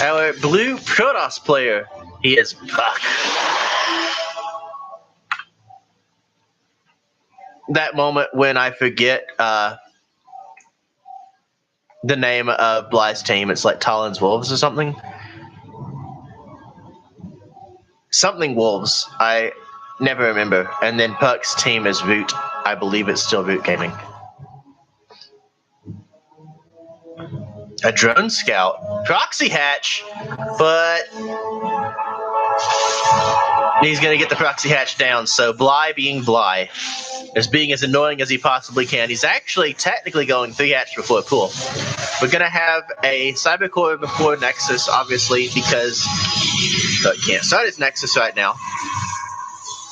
our blue Protoss player, he is Puck. that moment when I forget the name of Bly's team. It's like Talon's Wolves or something. Something Wolves. I never remember. And then Puck's team is Root. I believe it's still Root Gaming. A drone scout. Proxy hatch. But he's going to get the proxy hatch down. So Bly being Bly is being as annoying as he possibly can. He's actually technically going 3 hatch before pool. We're going to have a Cybercore before Nexus, obviously, because Puck can't start his Nexus right now.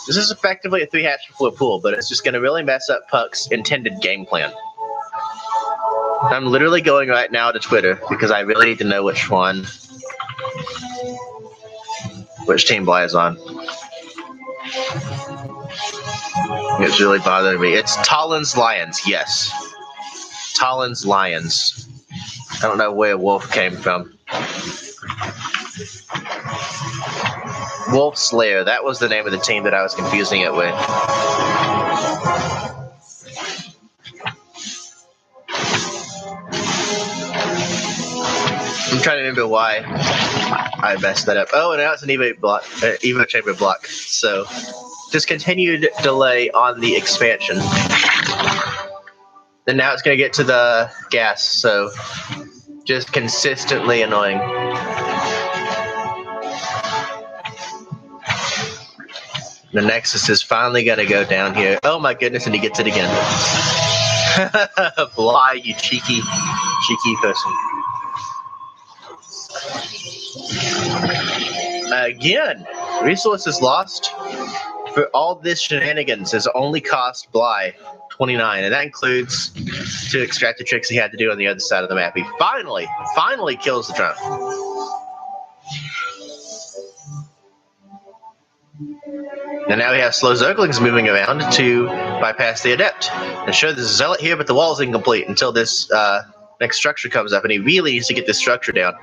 This is effectively a 3 hatch before pool, but it's just going to really mess up Puck's intended game plan. I'm literally going right now to Twitter because I really need to know which team Bly is on. It's really bothering me. It's Talon's Lions, yes. Talon's Lions. I don't know where Wolf came from. Wolf Slayer, that was the name of the team that I was confusing it with. I'm trying to remember why I messed that up. Oh, and now it's an Evo Chamber block. So, just continued delay on the expansion. And now it's going to get to the gas, so just consistently annoying. The Nexus is finally going to go down here. Oh my goodness, and he gets it again. Bly, you cheeky person. Again, resources lost for all this shenanigans has only cost Bly 29, and that includes 2 extractor tricks he had to do on the other side of the map. He finally kills the drone. And now we have slow Zerglings moving around to bypass the Adept. And sure, there's a Zealot here, but the wall is incomplete until this next structure comes up, and he really needs to get this structure down.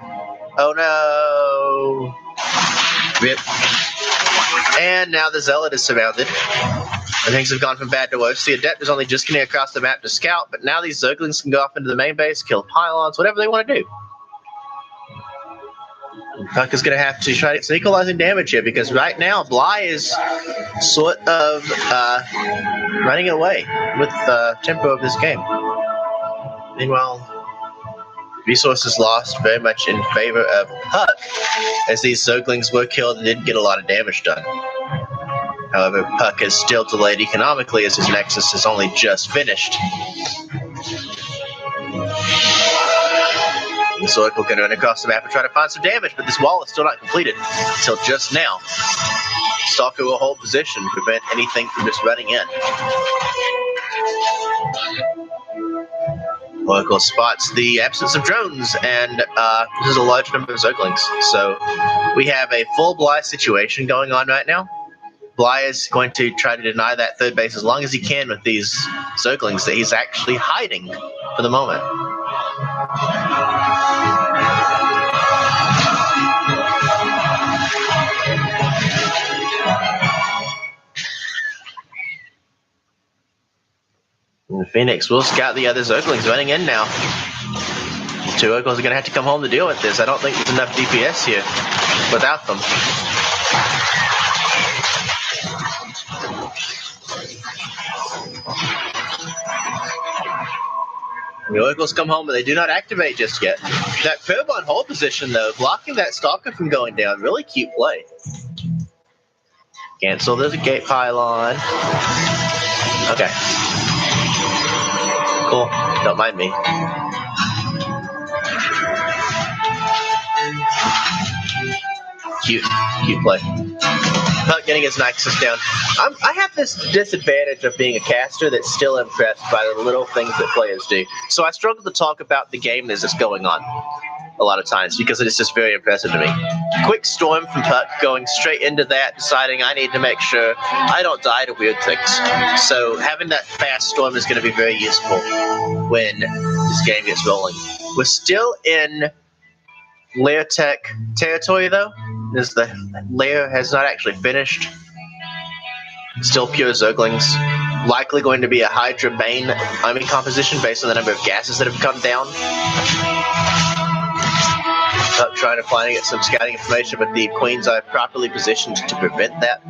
Oh no! Rip. And now the Zealot is surrounded. And things have gone from bad to worse. The Adept is only just getting across the map to scout, but now these Zerglings can go off into the main base, kill pylons, whatever they want to do. Puck is going to have to try to get some equalizing damage here because right now Bly is sort of running away with the tempo of this game. Meanwhile, resources lost very much in favor of Puck as these Zerglings were killed and didn't get a lot of damage done. However, Puck is still delayed economically as his Nexus is only just finished. The Oracle can run across the map and try to find some damage, but this wall is still not completed until just now. Stalker will hold position to prevent anything from just running in. Oracle spots the absence of drones, and this is a large number of Zerglings. So we have a full Bly situation going on right now. Bly is going to try to deny that third base as long as he can with these Zerglings that he's actually hiding for the moment. And Phoenix will scout the other Zerglings running in now. 2 Oracles are going to have to come home to deal with this. I don't think there's enough DPS here without them. The Oracles come home, but they do not activate just yet. That probe on hold position, though, blocking that Stalker from going down. Really cute play. Cancel the gate pylon. Okay. Cool. Don't mind me. Cute play. Not getting his Nexus down. I have this disadvantage of being a caster that's still impressed by the little things that players do. So I struggle to talk about the game as it's going on a lot of times because it is just very impressive to me. Quick storm from Puck, going straight into that, deciding I need to make sure I don't die to weird things. So having that fast storm is going to be very useful when this game gets rolling. We're still in Lair Tech territory, though, as the lair has not actually finished. Still pure Zerglings likely going to be a Hydra Bane army composition based on the number of gases that have come down. Up trying to find get some scouting information, but the Queens are properly positioned to prevent that.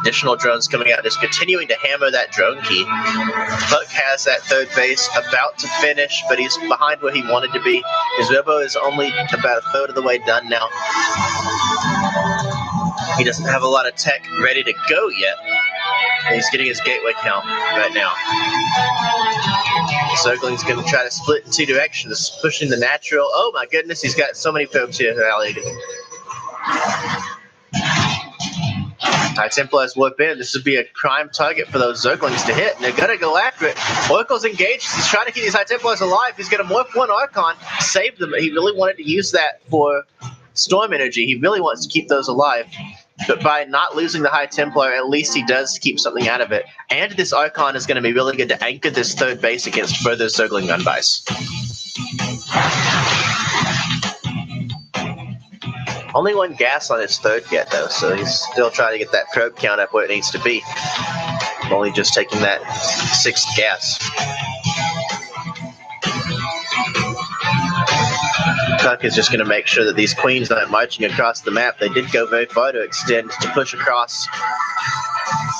Additional drones coming out, just continuing to hammer that drone key. Puck has that third base about to finish, but he's behind where he wanted to be. His robo is only about a third of the way done now. He doesn't have a lot of tech ready to go yet. He's getting his gateway count right now. Zergling's going to try to split in two directions, pushing the natural. Oh my goodness, he's got so many probes here rallied. Alright, Templars warp in. This would be a prime target for those Zerglings to hit, and they're going to go after it. Oracle's engaged. He's trying to keep these High Templars alive. He's going to morph one Archon, save them. He really wanted to use that for Storm Energy. He really wants to keep those alive. But by not losing the High Templar, at least he does keep something out of it. And this Archon is going to be really good to anchor this third base against further Zergling gun buys. Only one gas on his third yet, though, so he's still trying to get that probe count up where it needs to be. Only just taking that sixth gas. Tuck is just going to make sure that these Queens aren't marching across the map. They did go very far to extend, to push across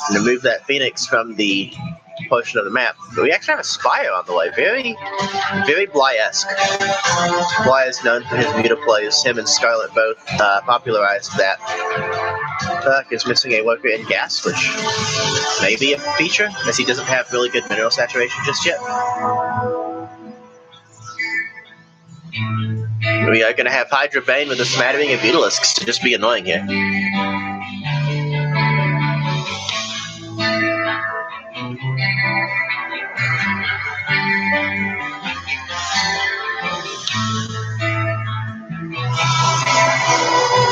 and to move that Phoenix from the portion of the map. But we actually have a Spire on the way. Very, very Bly-esque. Bly is known for his mutaplays. Him and Scarlet both popularized that. Tuck is missing a worker in gas, which may be a feature, as he doesn't have really good mineral saturation just yet. We are going to have Hydra Bane with a smattering of Utilisks to just be annoying here.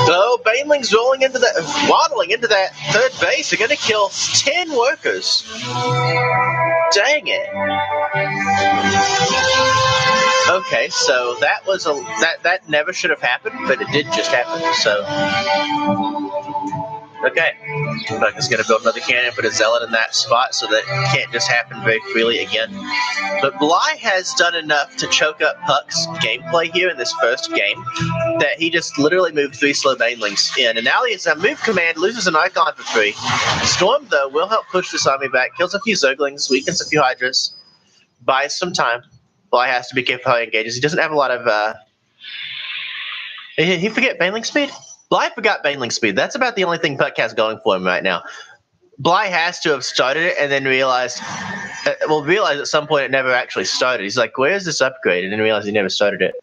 So, Baneling's rolling into that, waddling into that third base. They're going to kill 10 workers. Dang it. Okay, so that was that never should have happened, but it did just happen. So, okay, Buck is going to build another cannon, put a zealot in that spot, so that it can't just happen very freely again. But Bly has done enough to choke up Puck's gameplay here in this first game that he just literally moved 3 slow Banelings in, and now he has a move command, loses an Icon for free. Storm though will help push this army back, kills a few Zerglings, weakens a few Hydras, buys some time. Bly has to be careful how he engages. He doesn't have a lot of. He forget Baneling speed? Bly forgot Baneling speed. That's about the only thing Puck has going for him right now. Bly has to have started it and then realized at some point it never actually started. He's like, where's this upgrade? And then realized he never started it.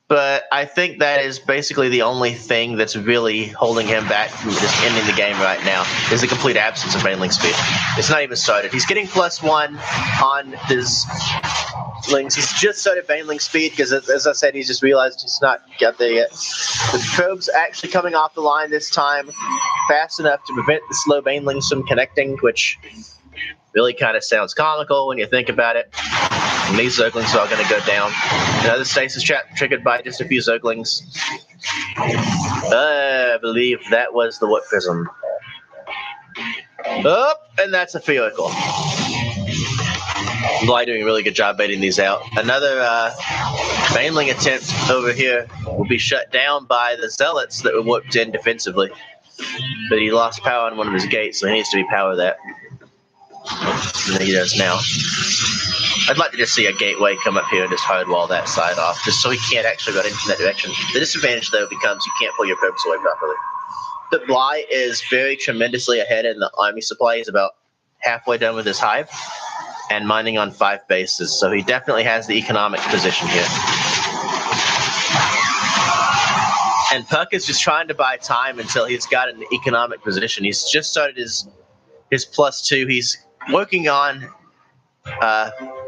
But I think that is basically the only thing that's really holding him back from just ending the game right now, is the complete absence of Baneling speed. It's not even started. He's getting +1 on his Lings. He's just started Baneling speed because, as I said, he's just realized he's not got there yet. The probe's actually coming off the line this time fast enough to prevent the slow Banelings from connecting, which really kind of sounds comical when you think about it. And these Zerglings are all going to go down. Another stasis trap triggered by just a few Zerglings. I believe that was the Warp Prism. Oh, and that's a vehicle. Bly doing a really good job baiting these out. Another Baneling attempt over here will be shut down by the Zealots that were warped in defensively. But he lost power on one of his gates, so he needs to repower that. And he does now. I'd like to just see a gateway come up here and just hardwall that side off, just so he can't actually run into that direction. The disadvantage, though, becomes you can't pull your probes away properly. But Bly is very tremendously ahead in the army supply. He's about halfway done with his hive and mining on 5 bases, so he definitely has the economic position here. And Puck is just trying to buy time until he's got an economic position. He's just started his +2. He's working on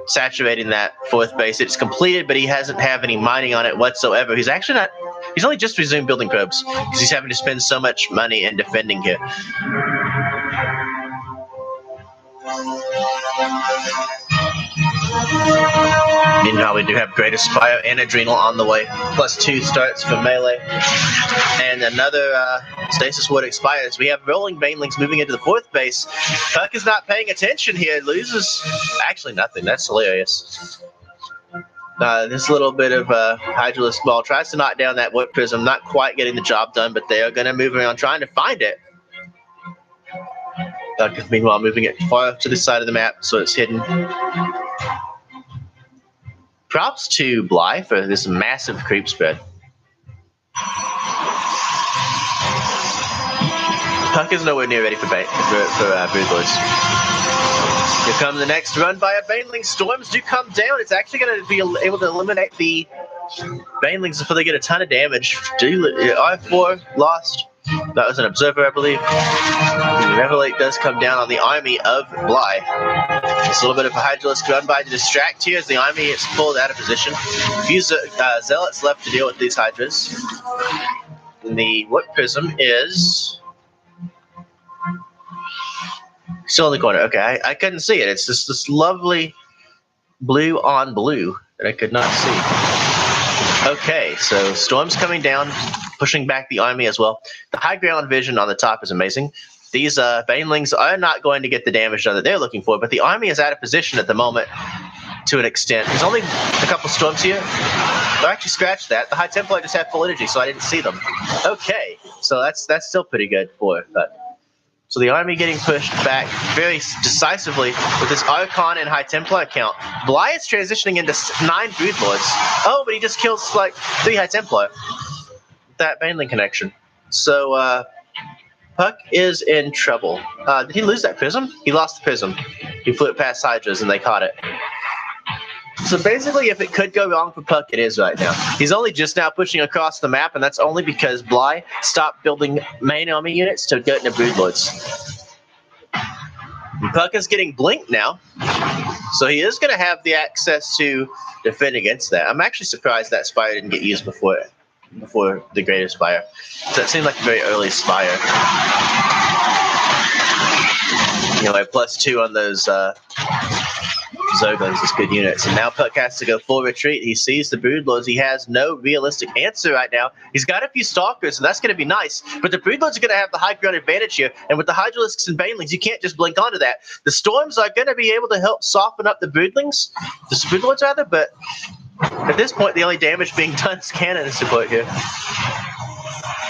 saturating that 4th base. It's completed, but he hasn't have any mining on it whatsoever. He's actually not. He's only just resumed building probes because he's having to spend so much money in defending here. Meanwhile, we do have Greater Spire and Adrenal on the way. +2 starts for melee. And another Stasis Ward expires. We have Rolling Banelings moving into the 4th base. Puck is not paying attention here. Loses actually nothing. That's hilarious. This little bit of Hydralisk Ball tries to knock down that Warp Prism. Not quite getting the job done, but they are going to move around trying to find it. Puck is meanwhile moving it far to the side of the map so it's hidden. Props to Bly for this massive creep spread. Puck is nowhere near ready for Broodlords. Here comes the next run by a Baneling. Storms do come down. It's actually going to be able to eliminate the Banelings before they get a ton of damage. R4 lost. That was an Observer, I believe. The Revelate does come down on the army of Bly. Just a little bit of a Hydralisk run by to distract here as the army is pulled out of position. A few Zealots left to deal with these Hydras. And the Warp Prism is still in the corner. Okay, I couldn't see it. It's just this lovely blue on blue that I could not see. Okay, so Storm's coming down, pushing back the army as well. The high ground vision on the top is amazing. These Banelings are not going to get the damage done that they're looking for, but the army is out of position at the moment to an extent. There's only a couple Storms here. I actually scratched that. The High Templar just had full energy, so I didn't see them. Okay, so that's still pretty good for that. So the army getting pushed back very decisively with this Archon and High Templar account. Bly is transitioning into 9 Broodlords. Oh, but he just kills like 3 High Templar. That Baneling connection. So Puck is in trouble. Did he lose that Prism? He lost the Prism. He flew it past Hydras and they caught it. So basically, if it could go wrong for Puck, it is right now. He's only just now pushing across the map, and that's only because Bly stopped building main army units to get into Broodlords. Puck is getting blinked now, so he is going to have the access to defend against that. I'm actually surprised that Spire didn't get used before the Greater Spire. So it seemed like a very early Spire. You know, a +2 on those Zerglings is good units. And now Puck has to go full retreat. He sees the Broodlords. He has no realistic answer right now. He's got a few Stalkers, and that's going to be nice. But the Broodlords are going to have the high ground advantage here. And with the Hydralisks and Banelings, you can't just blink onto that. The Storms are going to be able to help soften up the Broodlings. The Broodlords, rather. But at this point, the only damage being done is cannon support here.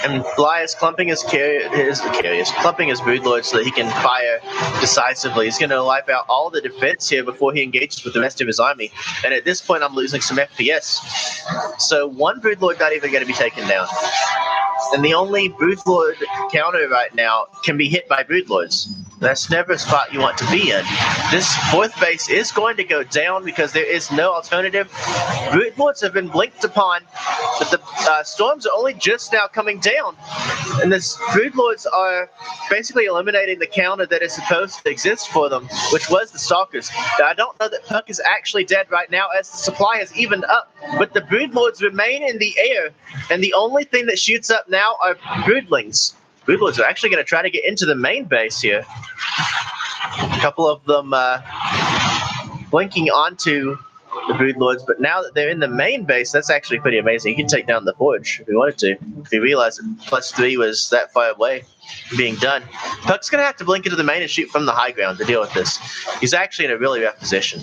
And Bly is clumping his clumping his Broodlord so that he can fire decisively. He's going to wipe out all the defense here before he engages with the rest of his army. And at this point, I'm losing some FPS. So 1 Broodlord not even going to be taken down. And the only Broodlord counter right now can be hit by Broodlords. That's never a spot you want to be in. This 4th base is going to go down because there is no alternative. Broodlords have been blinked upon, but the Storms are only just now coming down. And the Broodlords are basically eliminating the counter that is supposed to exist for them, which was the Stalkers. Now, I don't know that Puck is actually dead right now as the supply has evened up, but the Broodlords remain in the air, and the only thing that shoots up now are Broodlings. Broodlords are actually going to try to get into the main base here. A couple of them blinking onto the Broodlords, but now that they're in the main base, that's actually pretty amazing. You can take down the Forge if you wanted to. If you realize that +3 was that far away being done. Puck's going to have to blink into the main and shoot from the high ground to deal with this. He's actually in a really rough position.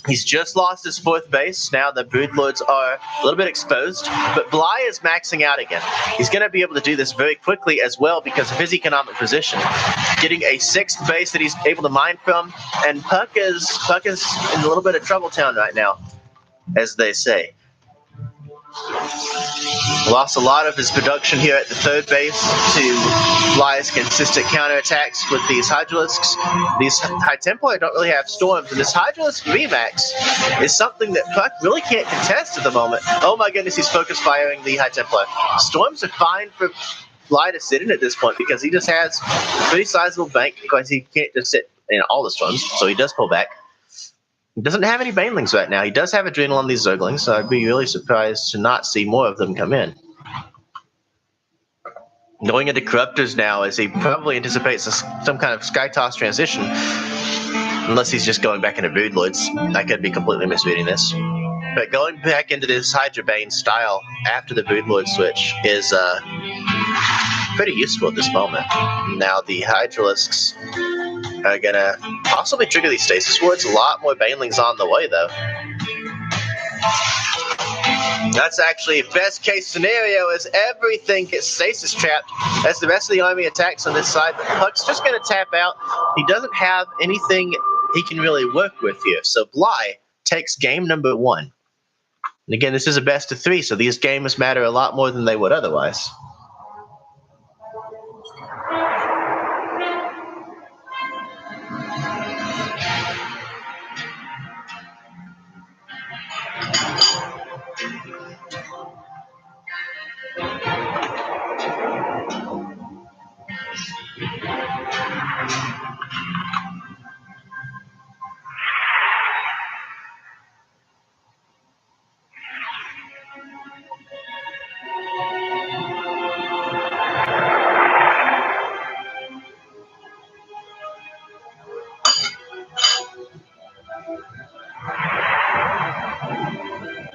He's just lost his 4th base. Now the Broodlords are a little bit exposed, but Bly is maxing out again. He's going to be able to do this very quickly as well because of his economic position. Getting a 6th base that he's able to mine from, and Puck is in a little bit of trouble town right now, as they say. Lost a lot of his production here at the 3rd base to Bly's consistent counterattacks with these Hydralisks. These High Templar don't really have Storms, and this Hydralisk VMAX is something that Puck really can't contest at the moment. Oh my goodness, he's focus firing the High Templar. Storms are fine for Bly to sit in at this point because he just has a pretty sizable bank because he can't just sit in all the Storms, so he does pull back. He doesn't have any Banelings right now. He does have Adrenal on these Zerglings, so I'd be really surprised to not see more of them come in. Going into Corruptors now as he probably anticipates some kind of Sky Toss transition. Unless he's just going back into Broodlords. I could be completely misreading this. But going back into this Hydra Bane style after the Broodlord switch is pretty useful at this moment. Now the Hydralisks are gonna possibly trigger these Stasis Wards. A lot more Banelings on the way, though. That's actually best case scenario as everything gets stasis trapped as the rest of the army attacks on this side. But Puck's just going to tap out. He doesn't have anything he can really work with here. So Bly takes game number 1. And again, this is a best of 3, so these games matter a lot more than they would otherwise.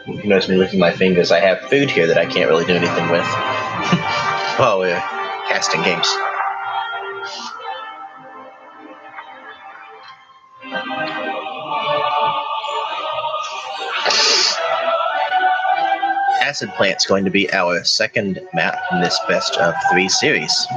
You notice me licking my fingers. I have food here that I can't really do anything with while we're casting games. Acid Plant's going to be our second map in this best of 3 series.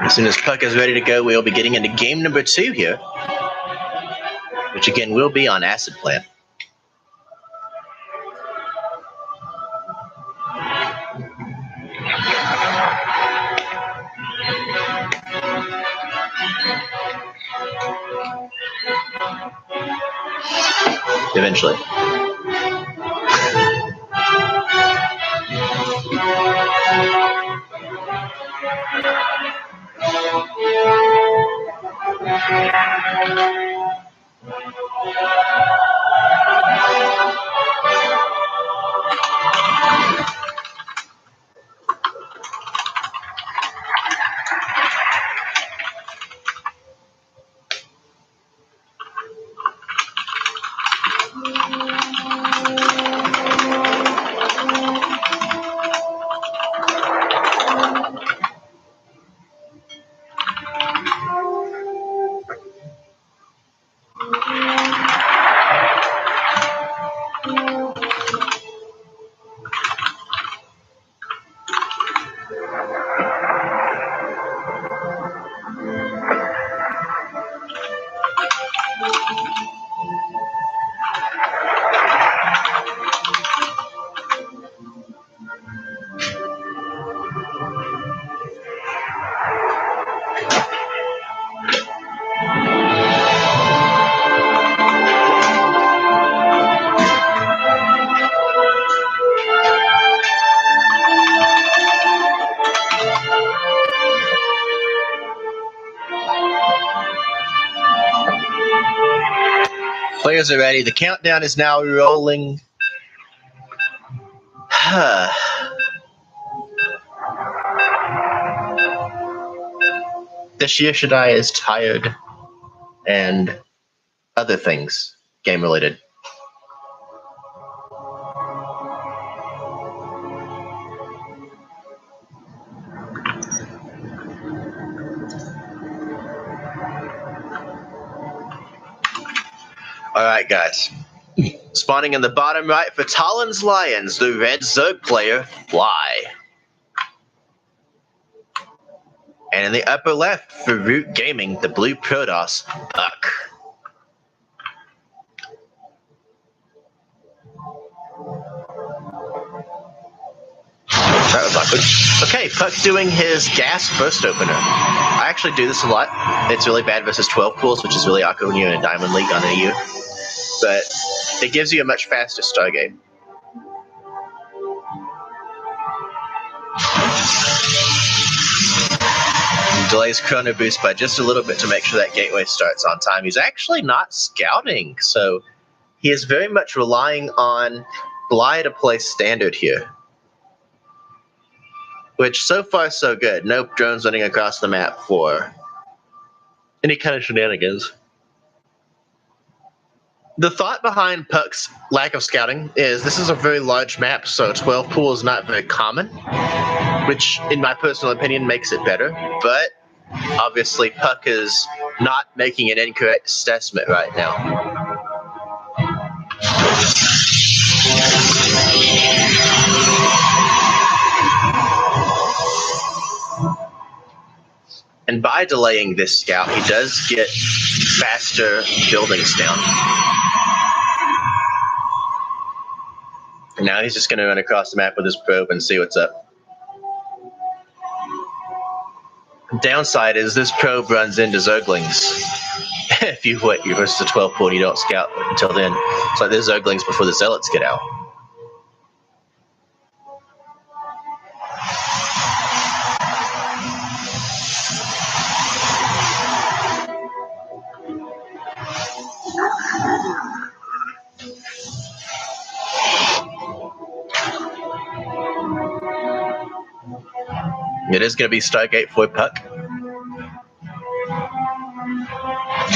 As soon as Puck is ready to go, we'll be getting into game number 2 here, which again will be on Acid Plant. Eventually. Players are ready. The countdown is now rolling. The Shirshadai is tired and other things game related. Alright, guys. Spawning in the bottom right for Talon's Lions, the red Zerg player, Fly. And in the upper left for Root Gaming, the blue Protoss, Puck. That was awkward. Okay, Puck doing his gas burst opener. I actually do this a lot. It's really bad versus 12 pools, which is really awkward when you're in a Diamond League on EU. But it gives you a much faster Stargate. Delays Chrono Boost by just a little bit to make sure that gateway starts on time. He's actually not scouting, so he is very much relying on Bly to play standard here. Which, so far, so good. No drones running across the map for any kind of shenanigans. The thought behind Puck's lack of scouting is this is a very large map, so 12 pool is not very common, which, in my personal opinion, makes it better. But, obviously, Puck is not making an incorrect assessment right now. And by delaying this scout, he does get faster buildings down. And now he's just going to run across the map with his probe and see what's up. Downside is this probe runs into Zerglings. If you wait versus the 12 pool and you don't scout until then. It's like there's Zerglings before the Zealots get out. It is going to be Stargate for Puck.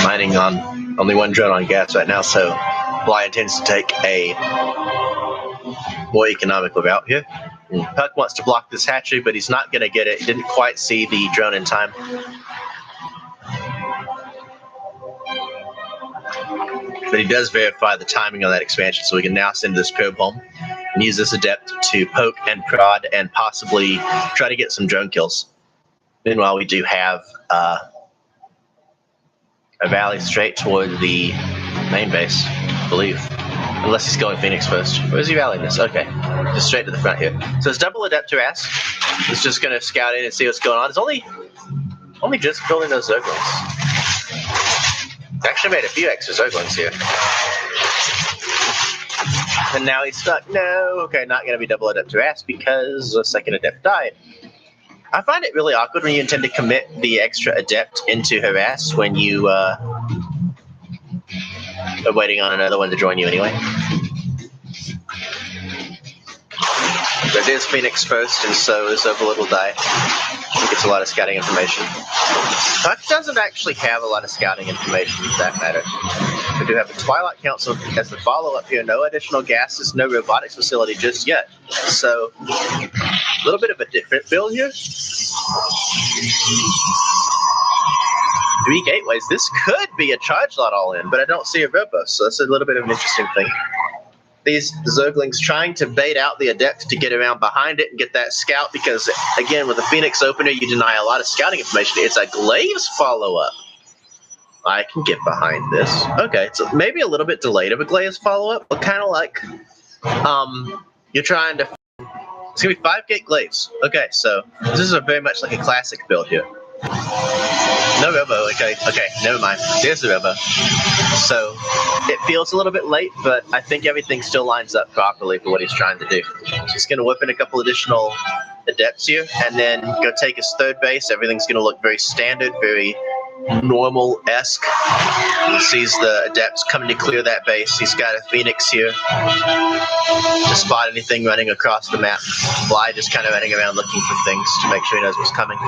Mining on only one drone on gas right now, so Bly intends to take a more economical route here. And Puck wants to block this hatchery, but he's not going to get it. He didn't quite see the drone in time. But he does verify the timing on that expansion, so we can now send this probe home and use this adept to poke and prod and possibly try to get some drone kills. Meanwhile, we do have a valley straight toward the main base, I believe. Unless he's going Phoenix first. Where's he rallying this? Okay. Just straight to the front here. So it's double adept to ask. He's just going to scout in and see what's going on. It's only just building those Zerglings. Actually made a few extra Zerglings here. And now he's stuck. No, okay, not going to be double adept to ask because a second adept died. I find it really awkward when you intend to commit the extra adept into harass when you are waiting on another one to join you anyway. But it is Phoenix first, and so is Overlord will die. He gets a lot of scouting information. Puck doesn't actually have a lot of scouting information, for that matter. We do have the Twilight Council as the follow-up here. No additional gases, no robotics facility just yet. So, a little bit of a different build here. 3 gateways. This could be a charge lot all in, but I don't see a robo, so that's a little bit of an interesting thing. These Zerglings trying to bait out the adept to get around behind it and get that scout because, again, with a Phoenix opener, you deny a lot of scouting information. It's a Glaives follow-up. I can get behind this. Okay, so maybe a little bit delayed of a Glaives follow-up, but kind of like you're trying to... It's going to be 5-gate Glaives. Okay, so this is very much like a classic build here. No robo, okay, never mind. There's the robo. So, it feels a little bit late, but I think everything still lines up properly for what he's trying to do. He's going to whip in a couple additional adepts here, and then go take his third base. Everything's going to look very standard, very normal-esque. He sees the adepts coming to clear that base. He's got a Phoenix here to spot anything running across the map. Bly just kind of running around looking for things to make sure he knows what's coming.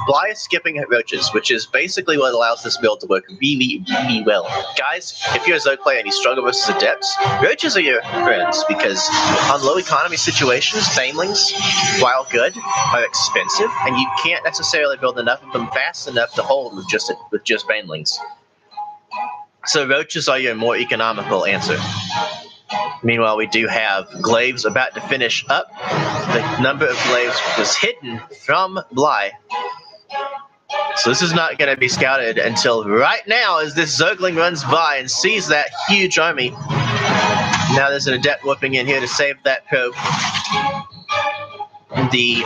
Bly is skipping at roaches, which is basically what allows this build to work really, really well. Guys, if you're a Zerg player and you struggle versus adepts, roaches are your friends because on low economy situations, banelings, while good, are expensive, and you can't necessarily build enough of them fast enough to hold with just banelings. So roaches are your more economical answer. Meanwhile, we do have Glaives about to finish up. The number of Glaives was hidden from Bly. So this is not going to be scouted until right now as this Zergling runs by and sees that huge army. Now there's an adept whipping in here to save that probe. And The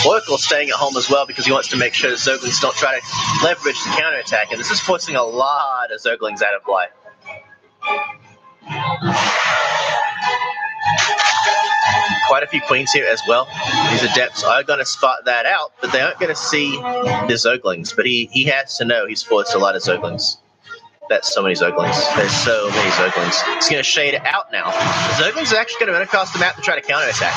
Oracle staying at home as well because he wants to make sure the Zerglings don't try to leverage the counterattack, and this is forcing a lot of Zerglings out of play. Quite a few queens here as well. These Adepts are going to spot that out, but they aren't going to see the Zerglings. But he has to know he's forced a lot of Zerglings. That's so many Zerglings. There's so many Zerglings. He's going to shade it out now. The Zerglings are actually going to run across the map to try to counterattack.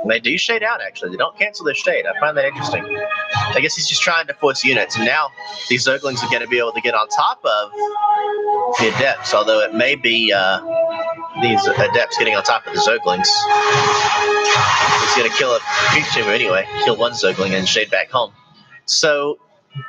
And they do shade out, actually. They don't cancel their shade. I find that interesting. I guess he's just trying to force units. And now these Zerglings are going to be able to get on top of the Adepts, although it may be these Adepts getting on top of the Zerglings. He's going to kill a creep tumor anyway. Kill one Zergling and shade back home. So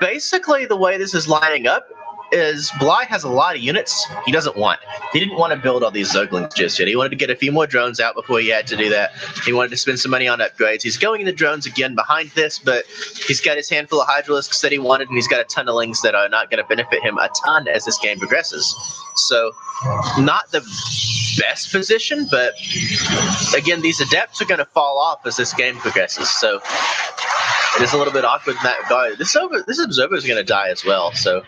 basically the way this is lining up is Bly has a lot of units he doesn't want. He didn't want to build all these Zerglings just yet. He wanted to get a few more drones out before he had to do that. He wanted to spend some money on upgrades. He's going into drones again behind this, but he's got his handful of Hydralisks that he wanted, and he's got a ton of Lings that are not going to benefit him a ton as this game progresses. So not the best position, but again, these Adepts are going to fall off as this game progresses. So it is a little bit awkward in that regard. This Observer is going to die as well, so